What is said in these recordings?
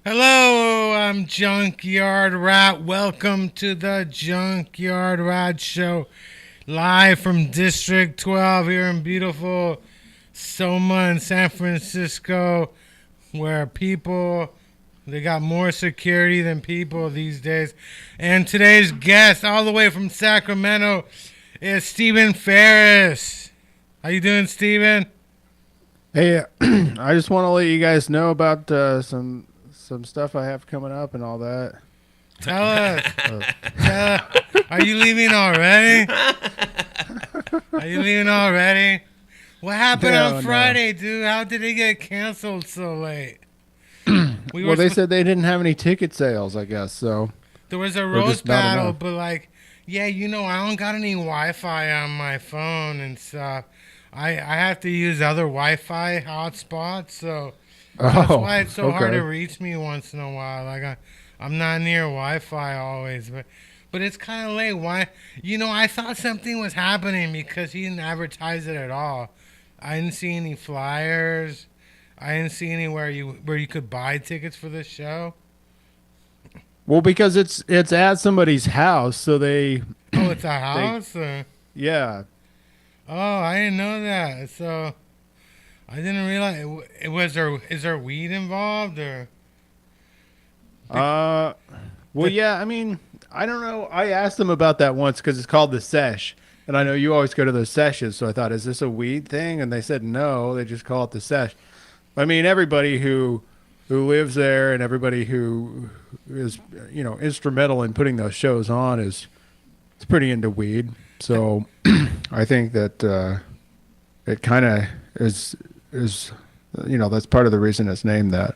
Hello, I'm JunkYard Rat. Welcome to the JunkYard Rat Show, live from District 12 here in beautiful Soma in San Francisco, where people they got more security than people these days. And today's guest, all the way from Sacramento, is Stephen Ferris. How you doing, Stephen? Hey, I just want to let you guys know about some stuff I have coming up and all that. Tell us. Uh, Tell us. Are you leaving already? Are you leaving already? What happened on no, no. Friday, dude? How did it get canceled so late? We Well, were they sp- said they didn't have any ticket sales, I guess. So, there was a or just roast not battle, enough. but yeah, I don't got any Wi-Fi on my phone and stuff. I have to use other Wi-Fi hotspots, so that's Oh, why it's so hard to okay. reach me once in a while. I'm not near Wi-Fi always, but it's kind of late. Why? I thought something was happening because he didn't advertise it at all. I didn't see any flyers. I didn't see anywhere where you could buy tickets for this show. Well, because it's at somebody's house, so they Oh, it's a they house. yeah. Oh, I didn't know that. So I didn't realize it was there. Is there weed involved or? Bec- Uh, well, bec- yeah. I mean, I don't know. I asked them about that once because it's called the sesh, and I know you always go to those sessions. So I thought, is this a weed thing? And they said no. They just call it the sesh. I mean, everybody who lives there and everybody who is instrumental in putting those shows on is pretty into weed. So I think that it kind of is that's part of the reason it's named that.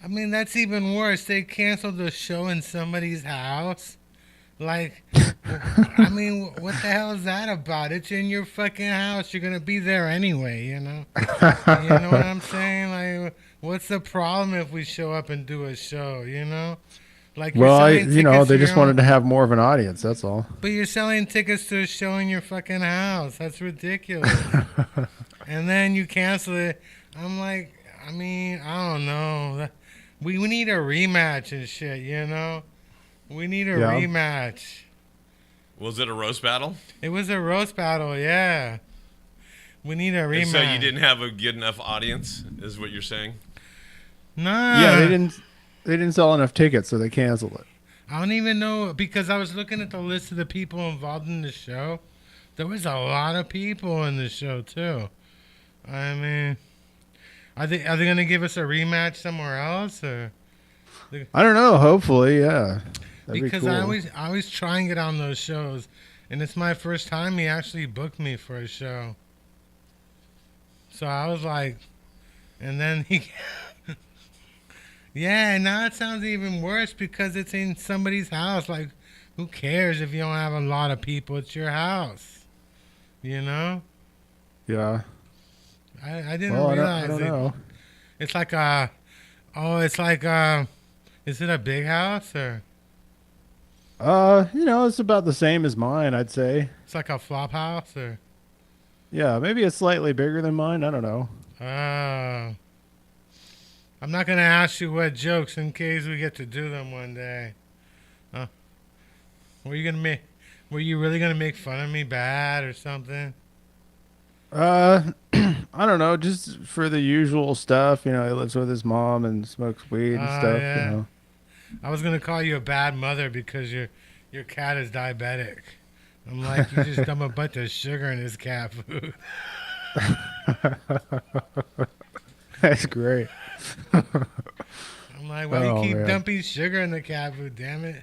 I mean, that's even worse. They canceled the show in somebody's house. Like, I mean, what the hell is that about? It's in your fucking house. You're gonna be there anyway. You know what I'm saying? Like, what's the problem if we show up and do a show? Like you're Well, selling tickets to they your just own, wanted to have more of an audience. That's all. but you're selling tickets to a show in your fucking house. That's ridiculous. And then you cancel it. I'm like, I mean, I don't know. We need a rematch and shit. We need a Yeah. rematch. Was it a roast battle? It was a roast battle, yeah. We need a And so you rematch. didn't have a good enough audience, is what you're saying? Yeah, Nah, they didn't sell enough tickets, so they canceled it. I don't even know because I was looking at the list of the people involved in the show. There was a lot of people in the show too. I mean, are they gonna give us a rematch somewhere else or? I don't know. Hopefully, yeah. That'd be Because I cool. always I always try and get on those shows, and it's my first time he actually booked me for a show. So I was like, and then he, yeah. And now it sounds even worse because it's in somebody's house. Like, who cares if you don't have a lot of people? It's your house, you know. Yeah. I didn't Well, I realize don't it. know. It's like it's like is it a big house or It's about the same as mine, I'd say. it's like a flop house or? Yeah, maybe it's slightly bigger than mine. I don't know. Oh. I'm not gonna ask you what jokes in case we get to do them one day. Uh, were you gonna make? Were you really gonna make fun of me bad or something? I don't know, just for the usual stuff. He lives with his mom and smokes weed Oh and stuff. yeah. I was gonna call you a bad mother because your cat is diabetic. I'm like, you just dump a bunch of sugar in his cat food. That's great. I'm like, why do you Oh keep man. dumping sugar in the cat food? Damn it!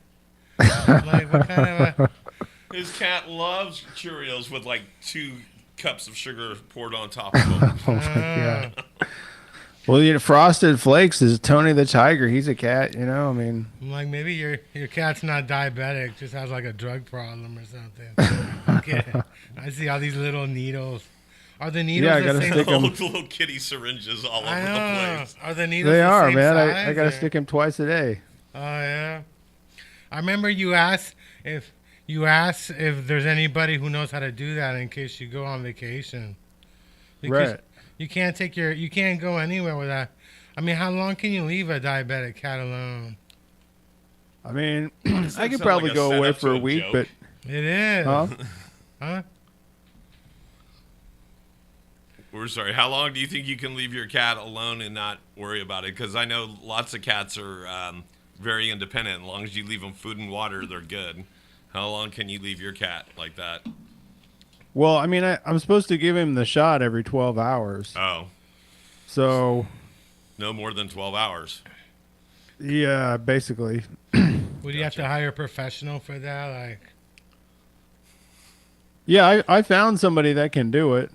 I'm like, what kind of a? His cat loves Cheerios with like 2 cups of sugar poured on top of them. Oh my God. Uh, Well, Frosted Flakes is Tony the Tiger. He's a cat. I mean, I'm like, maybe your cat's not diabetic, just has like a drug problem or something. Okay. I see all these little needles. Are the needles yeah, I the gotta same? stick him. Little kitty syringes all over I the know. place. Are the needles They the are, same man. I size? gotta Or? stick him twice a day. Oh yeah. I remember you asked if there's anybody who knows how to do that in case you go on vacation because Right. you can't go anywhere with that. I mean, how long can you leave a diabetic cat alone? I mean, Does I that could sound probably like a go away setup for to a a week, joke? but It is. huh? Huh? We're sorry. How long do you think you can leave your cat alone and not worry about it? Because I know lots of cats are very independent. As long as you leave them food and water, they're good. How long can you leave your cat like that? Well, I mean, I'm supposed to give him the shot every 12 hours. Oh, So, no more than 12 hours. yeah, basically. Would you have to hire a professional for that? Like, Yeah, I found somebody that can do it.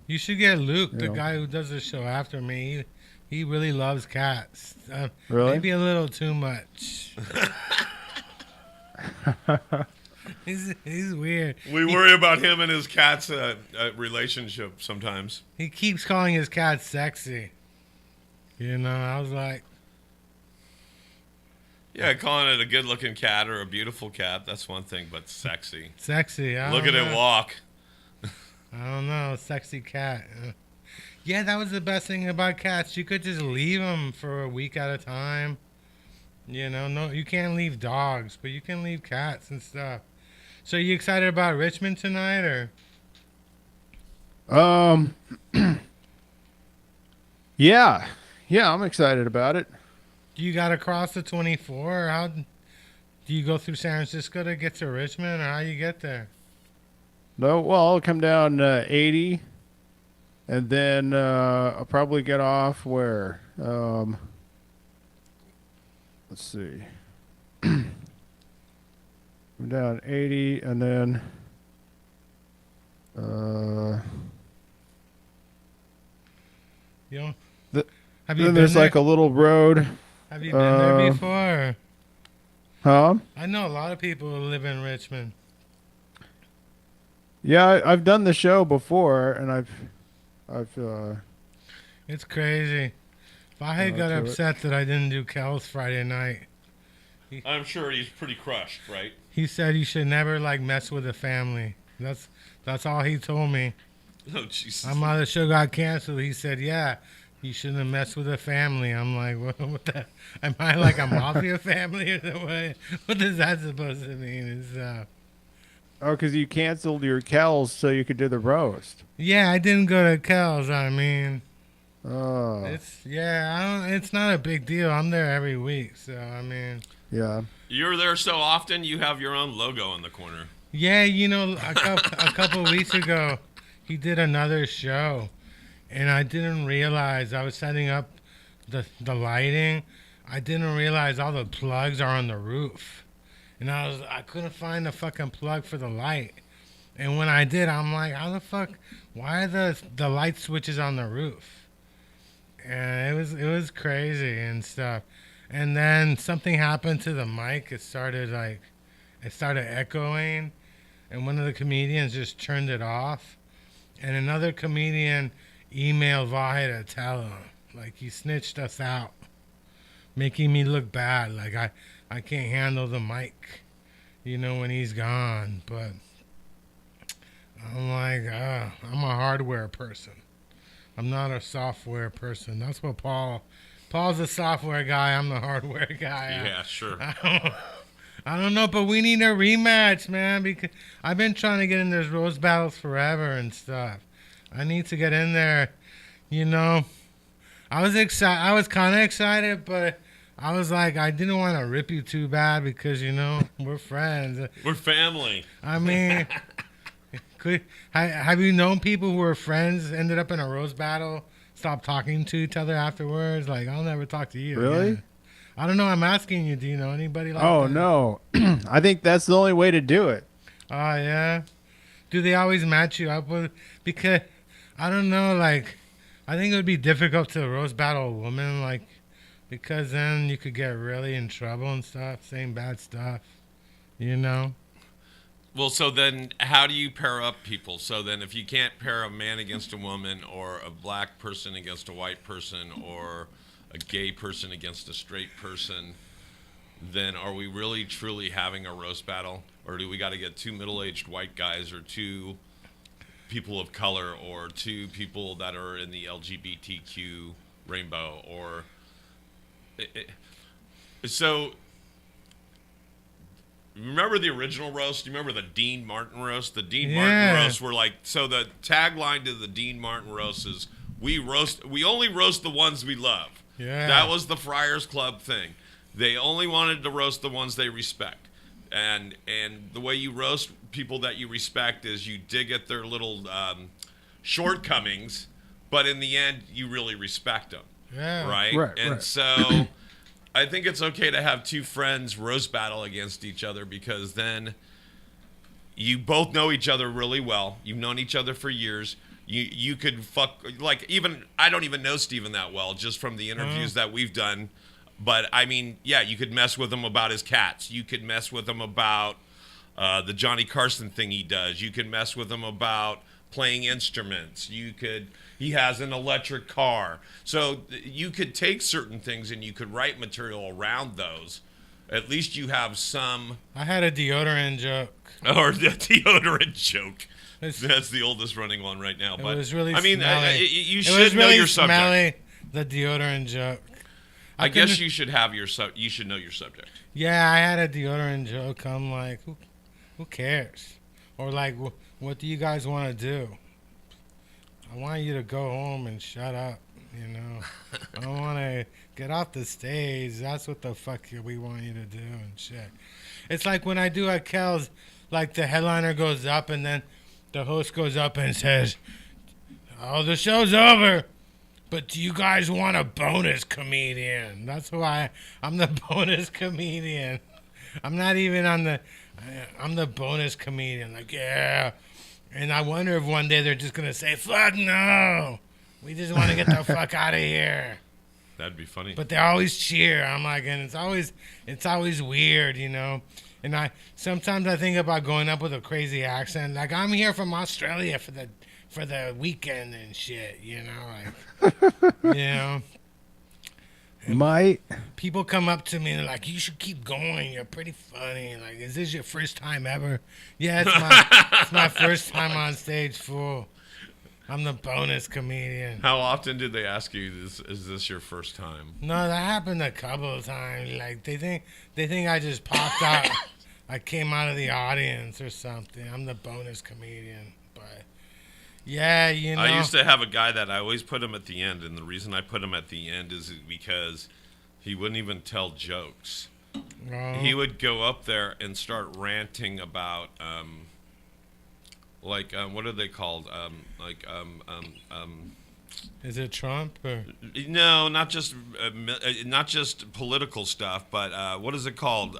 you should get Luke, the know. guy who does the show after me. He really loves cats. Really? Maybe a little too much. He's weird. We worry about him and his cat's relationship sometimes. He keeps calling his cat sexy. You know, I was like, Yeah, calling it a good-looking cat or a beautiful cat, that's one thing, but sexy. sexy. Look at it walk. I don't know, sexy cat. Yeah, that was the best thing about cats. You could just leave them for a week at a time. You know, no, you can't leave dogs, but you can leave cats and stuff. So, you excited about Richmond tonight, or? Yeah, I'm excited about it. Do you got to cross the 24, or how do you go through San Francisco to get to Richmond, or how you get there? No, well, I'll come down 80, and then I'll probably get off where? Let's see. I'm down 80, and then You know, The- have you then been there's there? like a little road. Have you been there uh, before? Huh? I know a lot of people who live in Richmond. Yeah, I've done the show before, and I've It's crazy. If I had got to it. upset that I didn't do Kel's Friday night, I'm sure he's pretty crushed, right? he said you should never like mess with the family. That's all he told me. Oh, Jesus. I'm on the show got canceled. He said, yeah, you shouldn't have messed with the family. I'm like, what the? Am I like a mafia family or what is that supposed to mean? It's, Oh, because you canceled your Kells so you could do the roast. yeah, I didn't go to Kel's. I mean, Oh, it's not a big deal. I'm there every week, so I mean, yeah. You're there so often, you have your own logo in the corner. yeah, you know, a couple weeks ago, he did another show, and I didn't realize I was setting up the lighting. I didn't realize all the plugs are on the roof, and I couldn't find the fucking plug for the light. And when I did, I'm like, how the fuck? Why are the light switches on the roof? And it was crazy and stuff. And then something happened to the mic. It started echoing, and one of the comedians just turned it off. And another comedian emailed Vahe to tell him, like, he snitched us out, making me look bad. Like I can't handle the mic, you know, when he's gone. But I'm like, I'm a hardware person. I'm not a software person. That's what Paul's a software guy. I'm the hardware guy. Yeah, sure. I don't know, but we need a rematch, man, because I've been trying to get in those roast battles forever and stuff. I need to get in there, you know. I was kind of excited, but I was like, I didn't want to rip you too bad because, you know, we're friends. We're family. I mean, have you known people who were friends, ended up in a roast battle, stopped talking to each other afterwards? Like, I'll never talk to you. Really? Again. I don't know. I'm asking you. Do you know anybody like Oh that? no, I think that's the only way to do it. Oh, yeah? Do they always match you up with... Because, I don't know, like, I think it would be difficult to roast battle a woman, like, because then you could get really in trouble and stuff, saying bad stuff, you know? Well, so then how do you pair up people? So then if you can't pair a man against a woman or a black person against a white person or a gay person against a straight person, then are we really truly having a roast battle? Or do we got to get two middle-aged white guys or two people of color or two people that are in the LGBTQ rainbow, or so. Remember the original roast? You remember the Dean Martin roast? The Dean Martin roasts were like, so the tagline to the Dean Martin roast is, we only roast the ones we love. Yeah. That was the Friars Club thing. They only wanted to roast the ones they respect. And the way you roast people that you respect is you dig at their little shortcomings, but in the end, you really respect them. Yeah. Right. So I think it's okay to have two friends roast battle against each other, because then you both know each other really well. You've known each other for years. You could like, even I don't even know Steven that well, just from the interviews that we've done. But I mean, yeah, you could mess with him about his cats. You could mess with him about the Johnny Carson thing he does. You could mess with him about playing instruments. He has an electric car. So you could take certain things and you could write material around those. At least you have some. I had a deodorant joke. Or the deodorant joke. That's the oldest running one right now. But it was really I mean, smelly. you should know your subject. Smelly, the deodorant joke. I guess you should have you should know your subject. Yeah, I had a deodorant joke. I'm like, who cares? Or like, what do you guys want to do? I want you to go home and shut up, you know. I don't want to get off the stage. That's what the fuck we want you to do and shit. It's like when I do at Kel's, like the headliner goes up and then the host goes up and says, "Oh, the show's over, but do you guys want a bonus comedian?" That's why I'm the bonus comedian. I'm not even on the... I'm the bonus comedian. Like, yeah. And I wonder if one day they're just going to say, "Fuck no. We just want to get the fuck out of here." That'd be funny. But they always cheer. I'm like, and it's always weird, you know. And sometimes I think about going up with a crazy accent. Like, I'm here from Australia for the weekend and shit, you know. Like, you know. People come up to me and they're like, "You should keep going. You're pretty funny." Like, "Is this your first time ever?" Yeah, it's my first time on stage, fool. I'm the bonus comedian. How often did they ask you, is this your first time? No, that happened a couple of times. Like, they think I just popped out. I came out of the audience or something. I'm the bonus comedian. But yeah, you know. I used to have a guy that I always put him at the end, and the reason I put him at the end is because he wouldn't even tell jokes. He would go up there and start ranting about, what are they called? Is it Trump or? No, not just political stuff, but what is it called?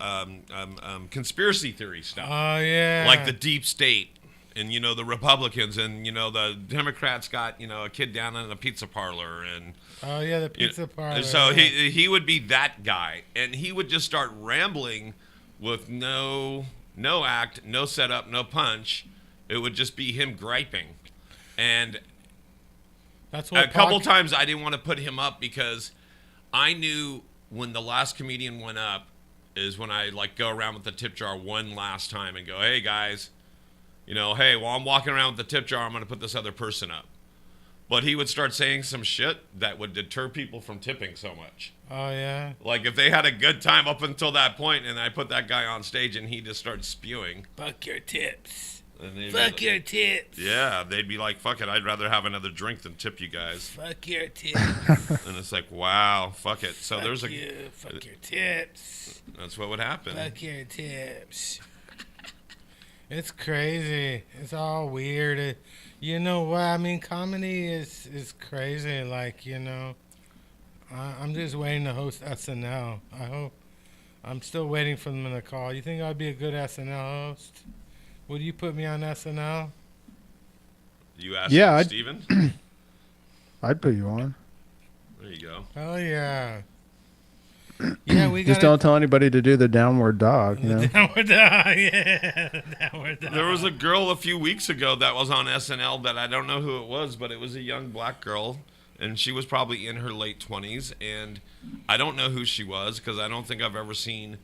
Conspiracy theory stuff. Oh yeah. Like the deep state. And, you know, the Republicans, and, you know, the Democrats got, you know, a kid down in a pizza parlor. And oh, yeah, the pizza parlor. So yeah. he would be that guy. And he would just start rambling with no act, no setup, no punch. It would just be him griping. And that's what a couple times I didn't want to put him up because I knew when the last comedian went up is when I, like, go around with the tip jar one last time and go, "Hey, guys. You know, hey, while I'm walking around with the tip jar, I'm going to put this other person up." But he would start saying some shit that would deter people from tipping so much. Oh, yeah? Like, if they had a good time up until that point, and I put that guy on stage and he just starts spewing. "Fuck your tips. Fuck your tips." Yeah, they'd be like, "Fuck it, I'd rather have another drink than tip you guys." "Fuck your tips." And it's like, wow, fuck it. So Fuck your tips. That's what would happen. Fuck your tips. It's crazy. It's all weird. You know what? I mean, comedy is crazy. Like, you know, I'm just waiting to host SNL. I hope. I'm still waiting for them to call. You think I'd be a good SNL host? Would you put me on SNL? You asked Steven? I'd put you on. There you go. Oh, yeah. Yeah, we just don't tell anybody to do the downward dog. You know? Downward dog, yeah. Downward dog. There was a girl a few weeks ago that was on SNL that I don't know who it was, but it was a young black girl, and she was probably in her late 20s, and I don't know who she was because I don't think I've ever seen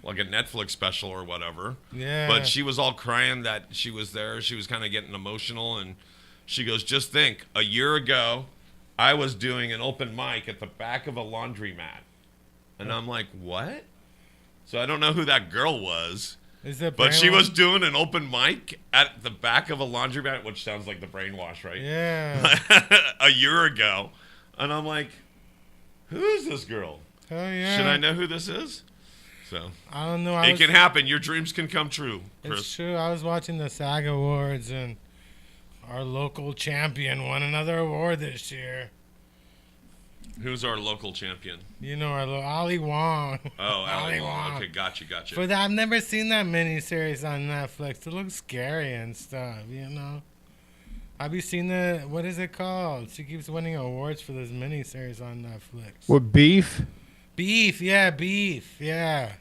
like a Netflix special or whatever. Yeah. But she was all crying that she was there. She was kind of getting emotional, and she goes, "Just think, a year ago, I was doing an open mic at the back of a laundromat. And I'm like, what? So I don't know who that girl was. Is it But she brainwash? was doing an open mic at the back of a laundromat, which sounds like the brainwash, right? Yeah. A year ago. And I'm like, who is this girl? Hell yeah. Should I know who this is? So I don't know. it can happen. Your dreams can come true, Chris. It's true. I was watching the SAG Awards, and our local champion won another award this year. Who's our local champion? You know, Ali Wong. Oh, Ali Wong. Wong. Okay, gotcha. For that, I've never seen that miniseries on Netflix. It looks scary and stuff, you know. Have you seen what is it called? She keeps winning awards for this miniseries on Netflix. What, Beef? Beef, yeah.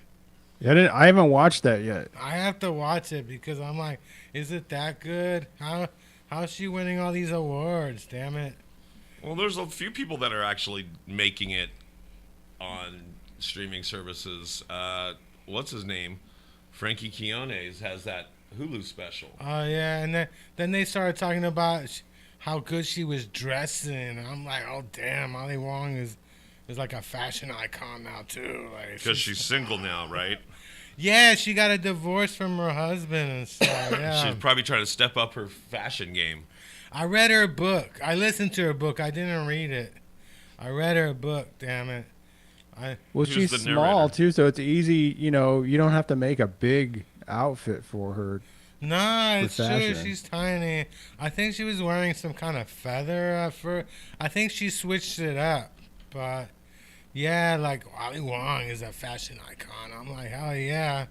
Yeah, I haven't watched that yet. I have to watch it because I'm like, is it that good? How's she winning all these awards? Damn it. Well, there's a few people that are actually making it on streaming services. What's his name? Frankie Quinones has that Hulu special. Oh yeah, and then they started talking about how good she was dressing. I'm like, oh damn, Ali Wong is like a fashion icon now too. Like Because she's single now, right? Yeah, she got a divorce from her husband and stuff. Yeah. She's probably trying to step up her fashion game. I read her book. I listened to her book. I didn't read it. I read her book. Damn it. Well, Who's she's the small narrator? too, so it's easy. You know, you don't have to make a big outfit for her. No, it's true. fashion. She's tiny. I think she was wearing some kind of feather at first. I think she switched it up. But, yeah, like, Ali Wong is a fashion icon. I'm like, hell yeah.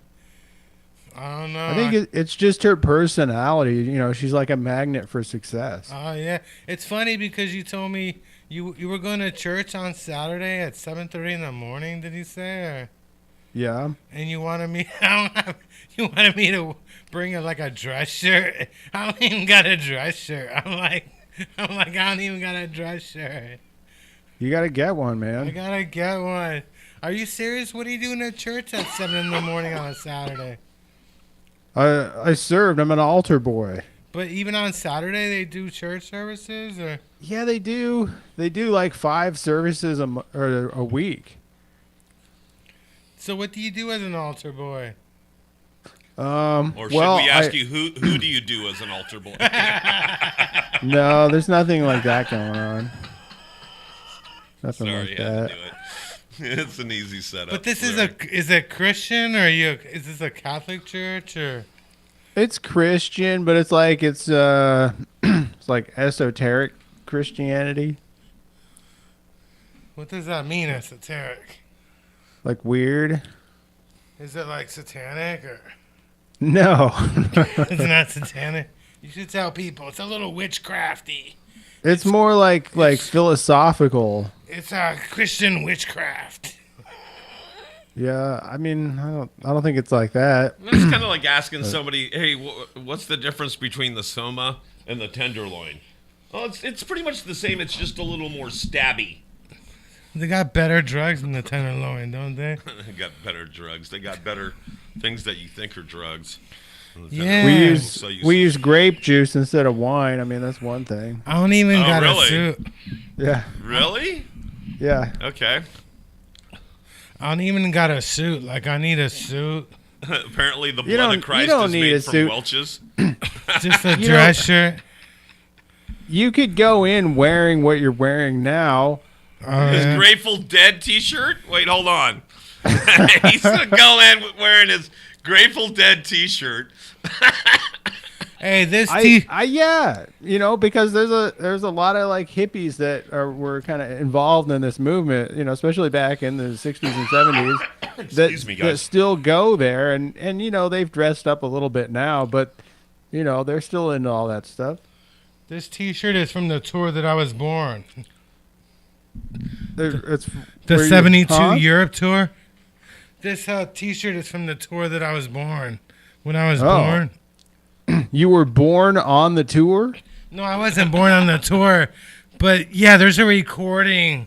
I don't know. I think it's just her personality. You know, she's like a magnet for success. Oh, yeah. It's funny because you told me you were going to church on Saturday at 7:30 in the morning, did you say? Or, Yeah. and you wanted me you wanted me to bring like a dress shirt. I don't even got a dress shirt. I'm like I don't even got a dress shirt. You got to get one, I man. gotta get one. Are you serious? What are you doing at church at 7 in the morning on a Saturday? I served. I'm an altar boy. But even on Saturday they do church services, or Yeah, they do. They do like 5 services a week. so what do you do as an altar boy? Or should we ask you, who do you do as an altar boy? No, there's nothing like that going on. Nothing Sorry, like you had that. to do it. It's an easy setup. But this Sorry. is it Christian, or is this a Catholic church, or It's Christian, but it's like it's like esoteric Christianity, what does that mean, esoteric? like weird. Is it like satanic, or No, it's not satanic? You should tell people it's a little witchcrafty. it's more like philosophical. It's a Christian witchcraft. Yeah, I mean, I don't think it's like that. It's kind of like asking somebody, hey, what's the difference between the soma and the tenderloin? Well, it's pretty much the same. It's just a little more stabby. They got better drugs than the tenderloin, don't they? They got better drugs. They got better things that you think are drugs. than the Yeah. tenderloin. We use grape juice instead of wine. I mean, that's one thing. I don't even Oh, got really? a suit. Yeah, Really? yeah. Okay. I don't even got a suit. Like, I need a suit. Apparently, the You blood don't- of Christ you don't is need made a from suit. Welch's. Just a You dress shirt. You could go in wearing what you're wearing now. His Grateful Dead T-shirt. Wait, hold on. He's gonna go in wearing his Grateful Dead T-shirt. Hey, this Yeah, you know, because there's a lot of like hippies that were kind of involved in this movement, you know, especially back in the 60s and 70s. Excuse me, that guys. still go there, and you know, they've dressed up a little bit now, but you know, they're still into all that stuff. This T-shirt is from the tour that I was born. It's The where you- 72 huh? Europe tour. This T-shirt is from the tour that I was born. When I was Oh. born. You were born on the tour? No, I wasn't born on the tour. But yeah, there's a recording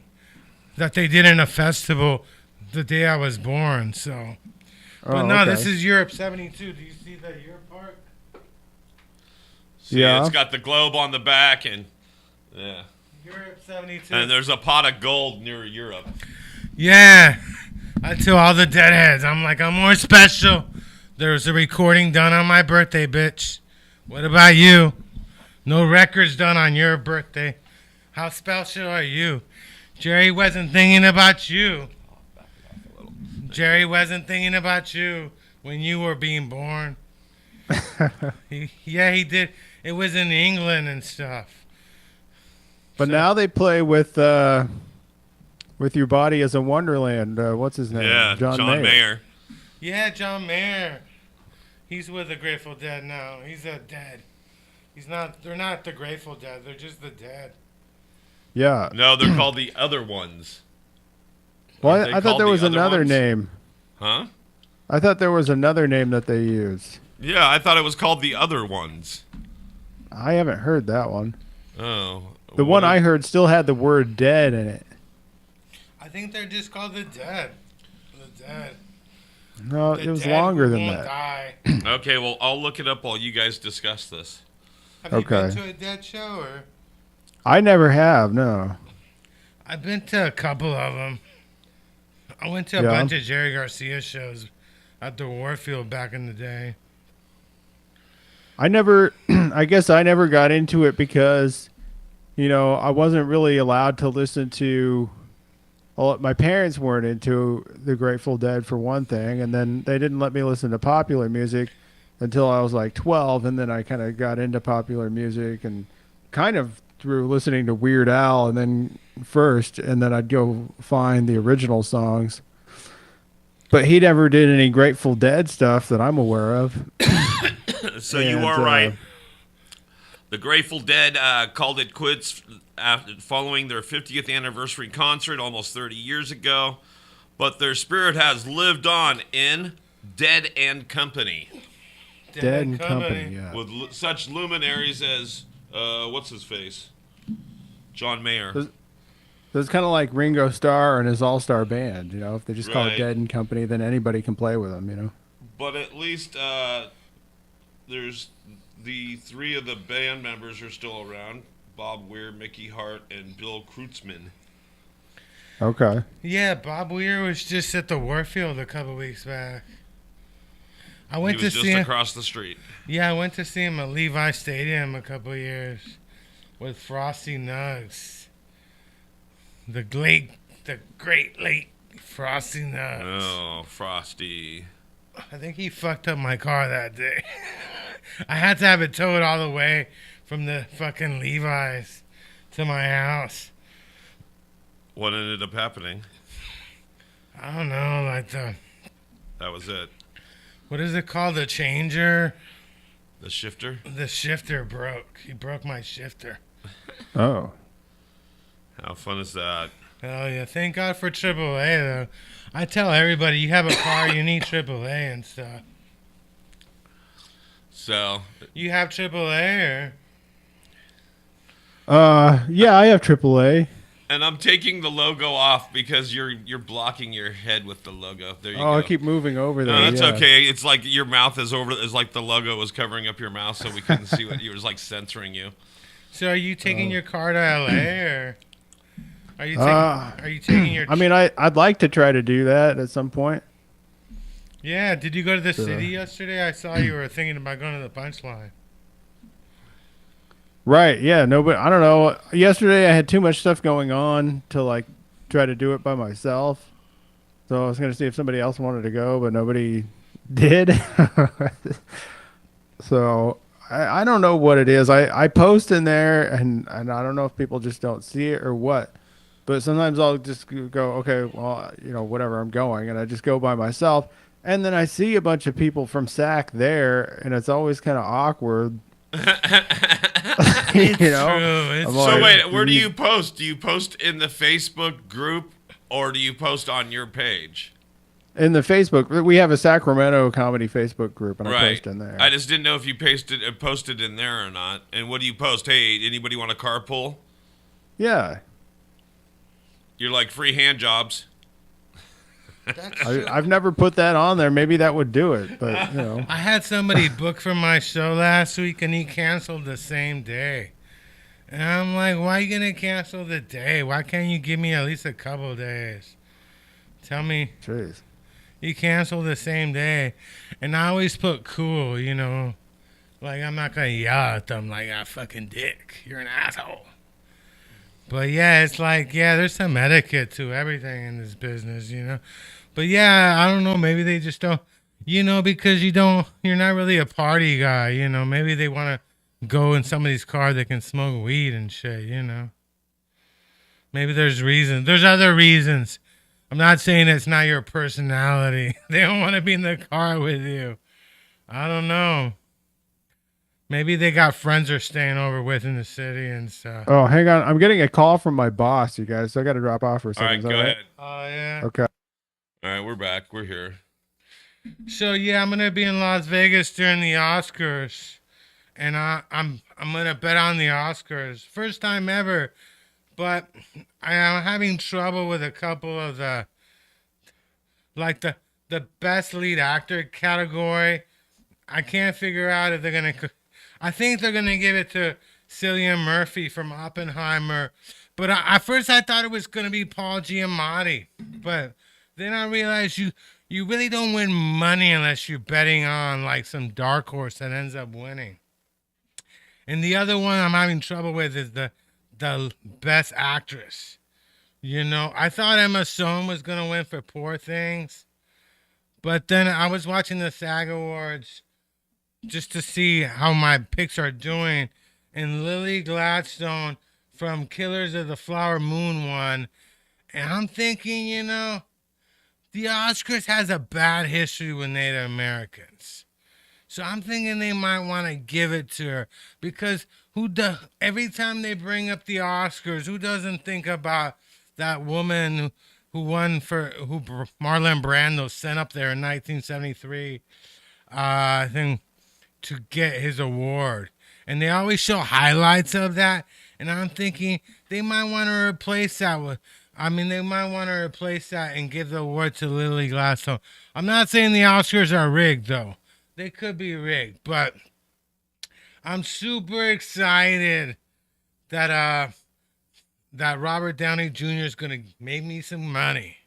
that they did in a festival the day I was born. So, but no, okay. this is Europe 72. Do you see the Europe part? See, Yeah. it's got the globe on the back, and yeah. Europe 72. And there's a pot of gold near Europe. Yeah. I tell all the deadheads, I'm like, I'm more special. There was a recording done on my birthday, bitch. What about you? No records done on your birthday. How special are you? Jerry wasn't thinking about you. Jerry wasn't thinking about you when you were being born. He did. It was in England and stuff. But now they play with Your Body as a Wonderland. What's his name? Yeah, John Mayer. Yeah, John Mayer. He's with the Grateful Dead now. He's a dead. He's not. They're not the Grateful Dead. They're just the dead. Yeah. No, they're called the Other Ones. Well, They I thought called there the was Other another Ones? name. Huh? I thought there was another name that they used. Yeah, I thought it was called the Other Ones. I haven't heard that one. Oh. The one I heard still had the word dead in it. I think they're just called the dead. The dead. No, The it was dead longer who than won't that. Die. Okay, well, I'll look it up while you guys discuss this. Have you been Okay. to a dead show or? I never have, no. I've been to a couple of them. I went to a Yeah. bunch of Jerry Garcia shows at the Warfield back in the day. I never, I guess I never got into it because, I wasn't really allowed to listen to, well, my parents weren't into the Grateful Dead for one thing, and then they didn't let me listen to popular music until I was like 12, and then I kind of got into popular music and kind of through listening to Weird Al and then first, and then I'd go find the original songs. But he never did any Grateful Dead stuff that I'm aware of. So you And, are right. The Grateful Dead called it quits following their 50th anniversary concert almost 30 years ago. But their spirit has lived on in Dead and Company. Dead and Company, yeah. With such luminaries as, what's his face? John Mayer. So it's kind of like Ringo Starr and his all-star band. If they just call it Right. Dead and Company, then anybody can play with them. But at least there's the three of the band members are still around. Bob Weir, Mickey Hart, and Bill Kreutzmann. Okay. Yeah, Bob Weir was just at the Warfield a couple weeks back. I He went to was see just him. across the street. Yeah, I went to see him at Levi Stadium a couple years with Frosty Nugs. The great late Frosty Nugs. Oh, Frosty. I think he fucked up my car that day. I had to have it towed all the way from the fucking Levi's to my house. What ended up happening? I don't know, like That was it. what is it called? The changer? The shifter? The shifter broke. He broke my shifter. Oh. How fun is that? Hell yeah. Thank God for AAA, though. I tell everybody, you have a car, you need AAA and stuff. So, You have AAA, or? Yeah, I have AAA. and I'm taking the logo off because you're blocking your head with the logo. There you go. Oh, I keep moving over there. No, that's yeah. okay. It's like your mouth is over. It's like the logo was covering up your mouth, so we couldn't see what you was like censoring you. So are you taking your car to LA, or are you Uh, are you taking your? I mean, I'd like to try to do that at some point. Yeah. Did you go to the city yesterday? I saw you were thinking about going to the Punchline. Right, yeah, no, but I don't know. Yesterday I had too much stuff going on to like try to do it by myself. So I was going to see if somebody else wanted to go, but nobody did. So I don't know what it is. I post in there and I don't know if people just don't see it or what. But sometimes I'll just go, okay, well, whatever, I'm going. And I just go by myself. And then I see a bunch of people from SAC there, and it's always kind of awkward. It's true. It's I'm So like, wait, where do you post? Do you post in the Facebook group or do you post on your page? In the Facebook, we have a Sacramento comedy Facebook group, and I Right. post in there. I just didn't know if you posted in there or not. And what do you post? Hey, anybody want a carpool? Yeah, You're like free hand jobs. That's I've never put that on there. Maybe that would do it, but I had somebody book for my show last week, and he canceled the same day. And I'm like, why you gonna cancel the day? Why can't you give me at least a couple days? Tell me Jeez. you cancel the same day. And I always put cool, you know. Like, I'm not gonna yell at them like, ah, fucking dick. You're an asshole. But yeah, it's like, yeah, there's some etiquette to everything in this business, you know. But yeah, I don't know. Maybe they just don't, you know, because you're not really a party guy, you know. Maybe they want to go in somebody's car that can smoke weed and shit, you know. Maybe there's reasons. There's other reasons. I'm not saying it's not your personality. They don't want to be in the car with you. I don't know. Maybe they got friends they're staying over with in the city and stuff. Oh, hang on. I'm getting a call from my boss, you guys. So I got to drop off for a All second. right, Is that go right? ahead. Oh, yeah. Okay. All right, we're back. We're here. So yeah, I'm gonna be in Las Vegas during the Oscars, and I'm gonna bet on the Oscars. First time ever, but I am having trouble with a couple of the best lead actor category. I can't figure out if they're gonna. I think they're gonna give it to Cillian Murphy from Oppenheimer, but at first I thought it was gonna be Paul Giamatti, but then I realized you really don't win money unless you're betting on like some dark horse that ends up winning. And the other one I'm having trouble with is the best actress. You know, I thought Emma Stone was gonna win for Poor Things, but then I was watching the SAG Awards just to see how my picks are doing, and Lily Gladstone from Killers of the Flower Moon won, and I'm thinking, you know, the Oscars has a bad history with Native Americans. So I'm thinking they might want to give it to her because every time they bring up the Oscars, who doesn't think about that woman who Marlon Brando sent up there in 1973, I think, to get his award. And they always show highlights of that. And I'm thinking they might want to replace that they might want to replace that and give the award to Lily Gladstone. I'm not saying the Oscars are rigged, though. They could be rigged, but I'm super excited that that Robert Downey Jr. is gonna make me some money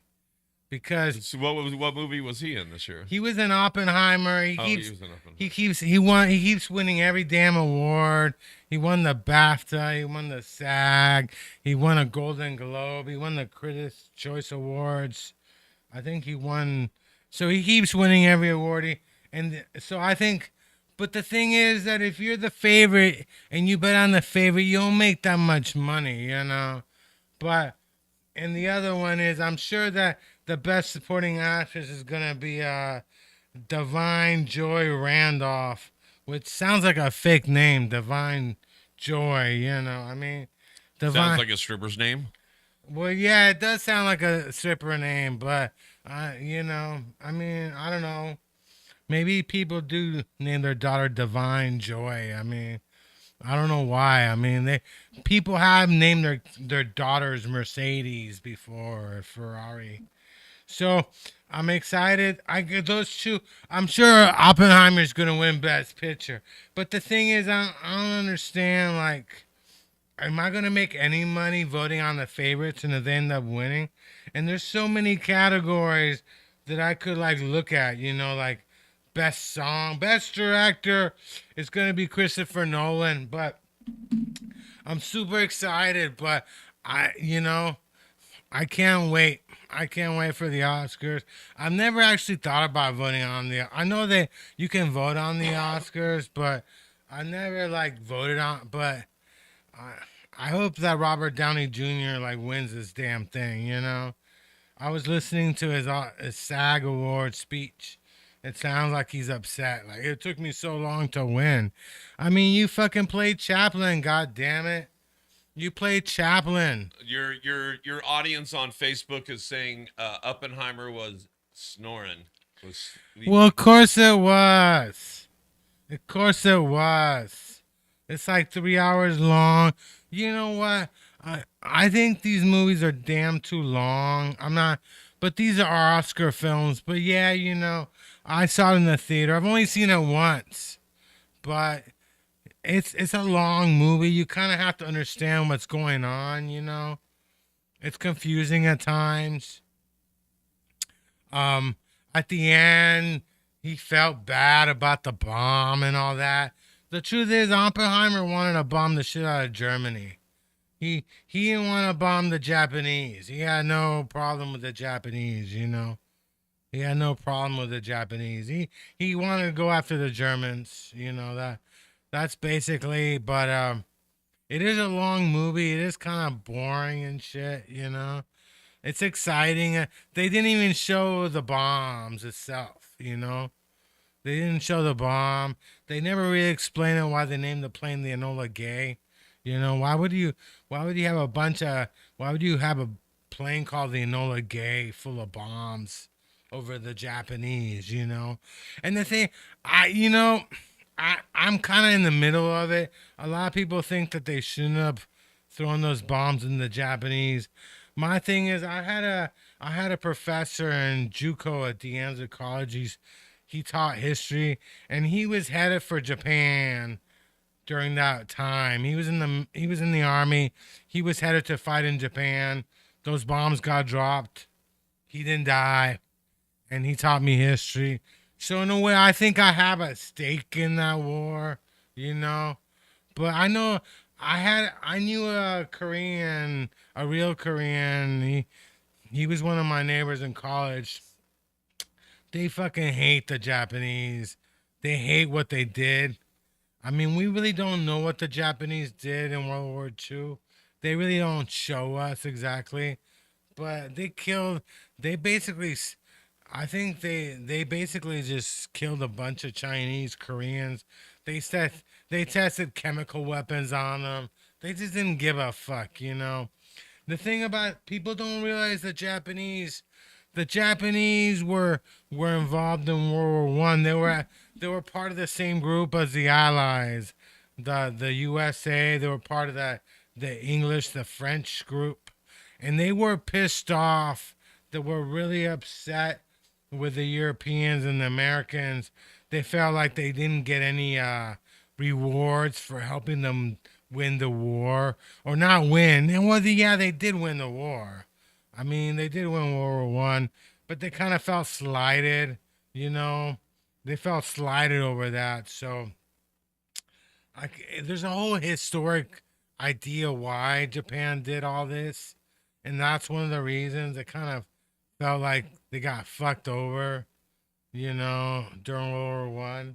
because So what movie was he in this year? he was in Oppenheimer. He Oh, keeps he was in Oppenheimer. he keeps winning every damn award. He won the BAFTA, he won the SAG, he won a Golden Globe, he won the Critics' Choice Awards. I think he won. So he keeps winning every award. So I think, but the thing is that if you're the favorite and you bet on the favorite, you don't make that much money, you know. But, and the other one is, I'm sure that the best supporting actress is gonna be Divine Joy Randolph, which sounds like a fake name, Divine Joy. You know, I mean, Sounds like a stripper's name. Well, yeah, it does sound like a stripper name, but you know, I mean, I don't know. Maybe people do name their daughter Divine Joy. I mean, I don't know why. I mean, people have named their daughters Mercedes before or Ferrari. So I'm excited. I get those two. I'm sure Oppenheimer's gonna win Best Picture. But the thing is, I don't understand. Like, am I gonna make any money voting on the favorites and if they end up winning? And there's so many categories that I could like look at. You know, like best song, best director is gonna be Christopher Nolan. But I'm super excited. But I can't wait. I can't wait for the Oscars. I've never actually thought about voting on I know that you can vote on the Oscars, but I never like voted on. But I hope that Robert Downey Jr. like wins this damn thing. You know, I was listening to his SAG Award speech. It sounds like he's upset. Like, it took me so long to win. I mean, you fucking played Chaplin. God damn it. You played Chaplin. Your audience on Facebook is saying Oppenheimer was snoring. Well, of course it was. Of course it was. It's like 3 hours long. You know what? I think these movies are damn too long. I'm not, but these are Oscar films. But yeah, you know, I saw it in the theater. I've only seen it once, but it's a long movie. You kind of have to understand what's going on. It's confusing at times. Um, at the end, he felt bad about the bomb and all that. The truth is, Oppenheimer wanted to bomb the shit out of Germany. He didn't want to bomb the Japanese. He had no problem with the Japanese. He had no problem with the Japanese. He wanted to go after the Germans. That's basically. But it is a long movie. It is kind of boring and shit. It's exciting. They didn't even show the bombs itself. They didn't show the bomb. They never really explained it why they named the plane the Enola Gay. Why would you have a plane called the Enola Gay full of bombs over the Japanese? And the thing, I'm kind of in the middle of it. A lot of people think that they shouldn't have thrown those bombs in the Japanese. My thing is, I had a professor in JUCO at De Anza College. He taught history, and he was headed for Japan during that time. He was in the army. He was headed to fight in Japan. Those bombs got dropped. He didn't die, and he taught me history. So in a way, I think I have a stake in that war. But I know I knew a Korean, a real Korean. He was one of my neighbors in college. They fucking hate the Japanese. They hate what they did. I mean, we really don't know what the Japanese did in World War II. They really don't show us exactly. But they basically, I think they basically just killed a bunch of Chinese, Koreans. They tested chemical weapons on them. They just didn't give a fuck. The thing about people don't realize the Japanese were involved in World War I. They were part of the same group as the Allies, the USA. They were part of the English, the French group, and they were pissed off. They were really upset with the Europeans and the Americans. They felt like they didn't get any rewards for helping them win the war, or not win. And yeah, they did win the war. I mean, they did win World War I, but they kind of felt slighted, you know. They felt slighted over that. So, there's a whole historic idea why Japan did all this, and that's one of the reasons. It kind of felt like they got fucked over, during World War I.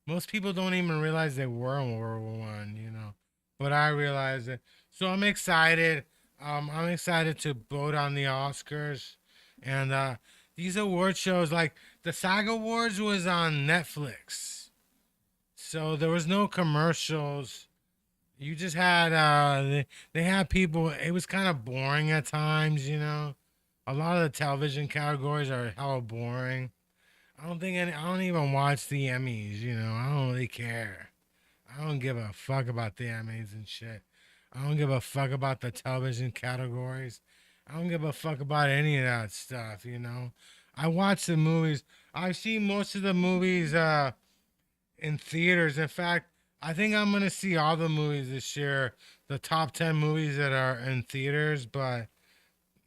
Most people don't even realize they were in World War I. But I realized it. So I'm excited. I'm excited to vote on the Oscars. And these award shows, like the SAG Awards was on Netflix. So there was no commercials. You just had, they had people, it was kind of boring at times. A lot of the television categories are hella boring. I don't even watch the Emmys. I don't really care. I don't give a fuck about the Emmys and shit. I don't give a fuck about the television categories. I don't give a fuck about any of that stuff. I watch the movies. I see most of the movies in theaters. In fact, I think I'm gonna see all the movies this year, the top 10 movies that are in theaters, but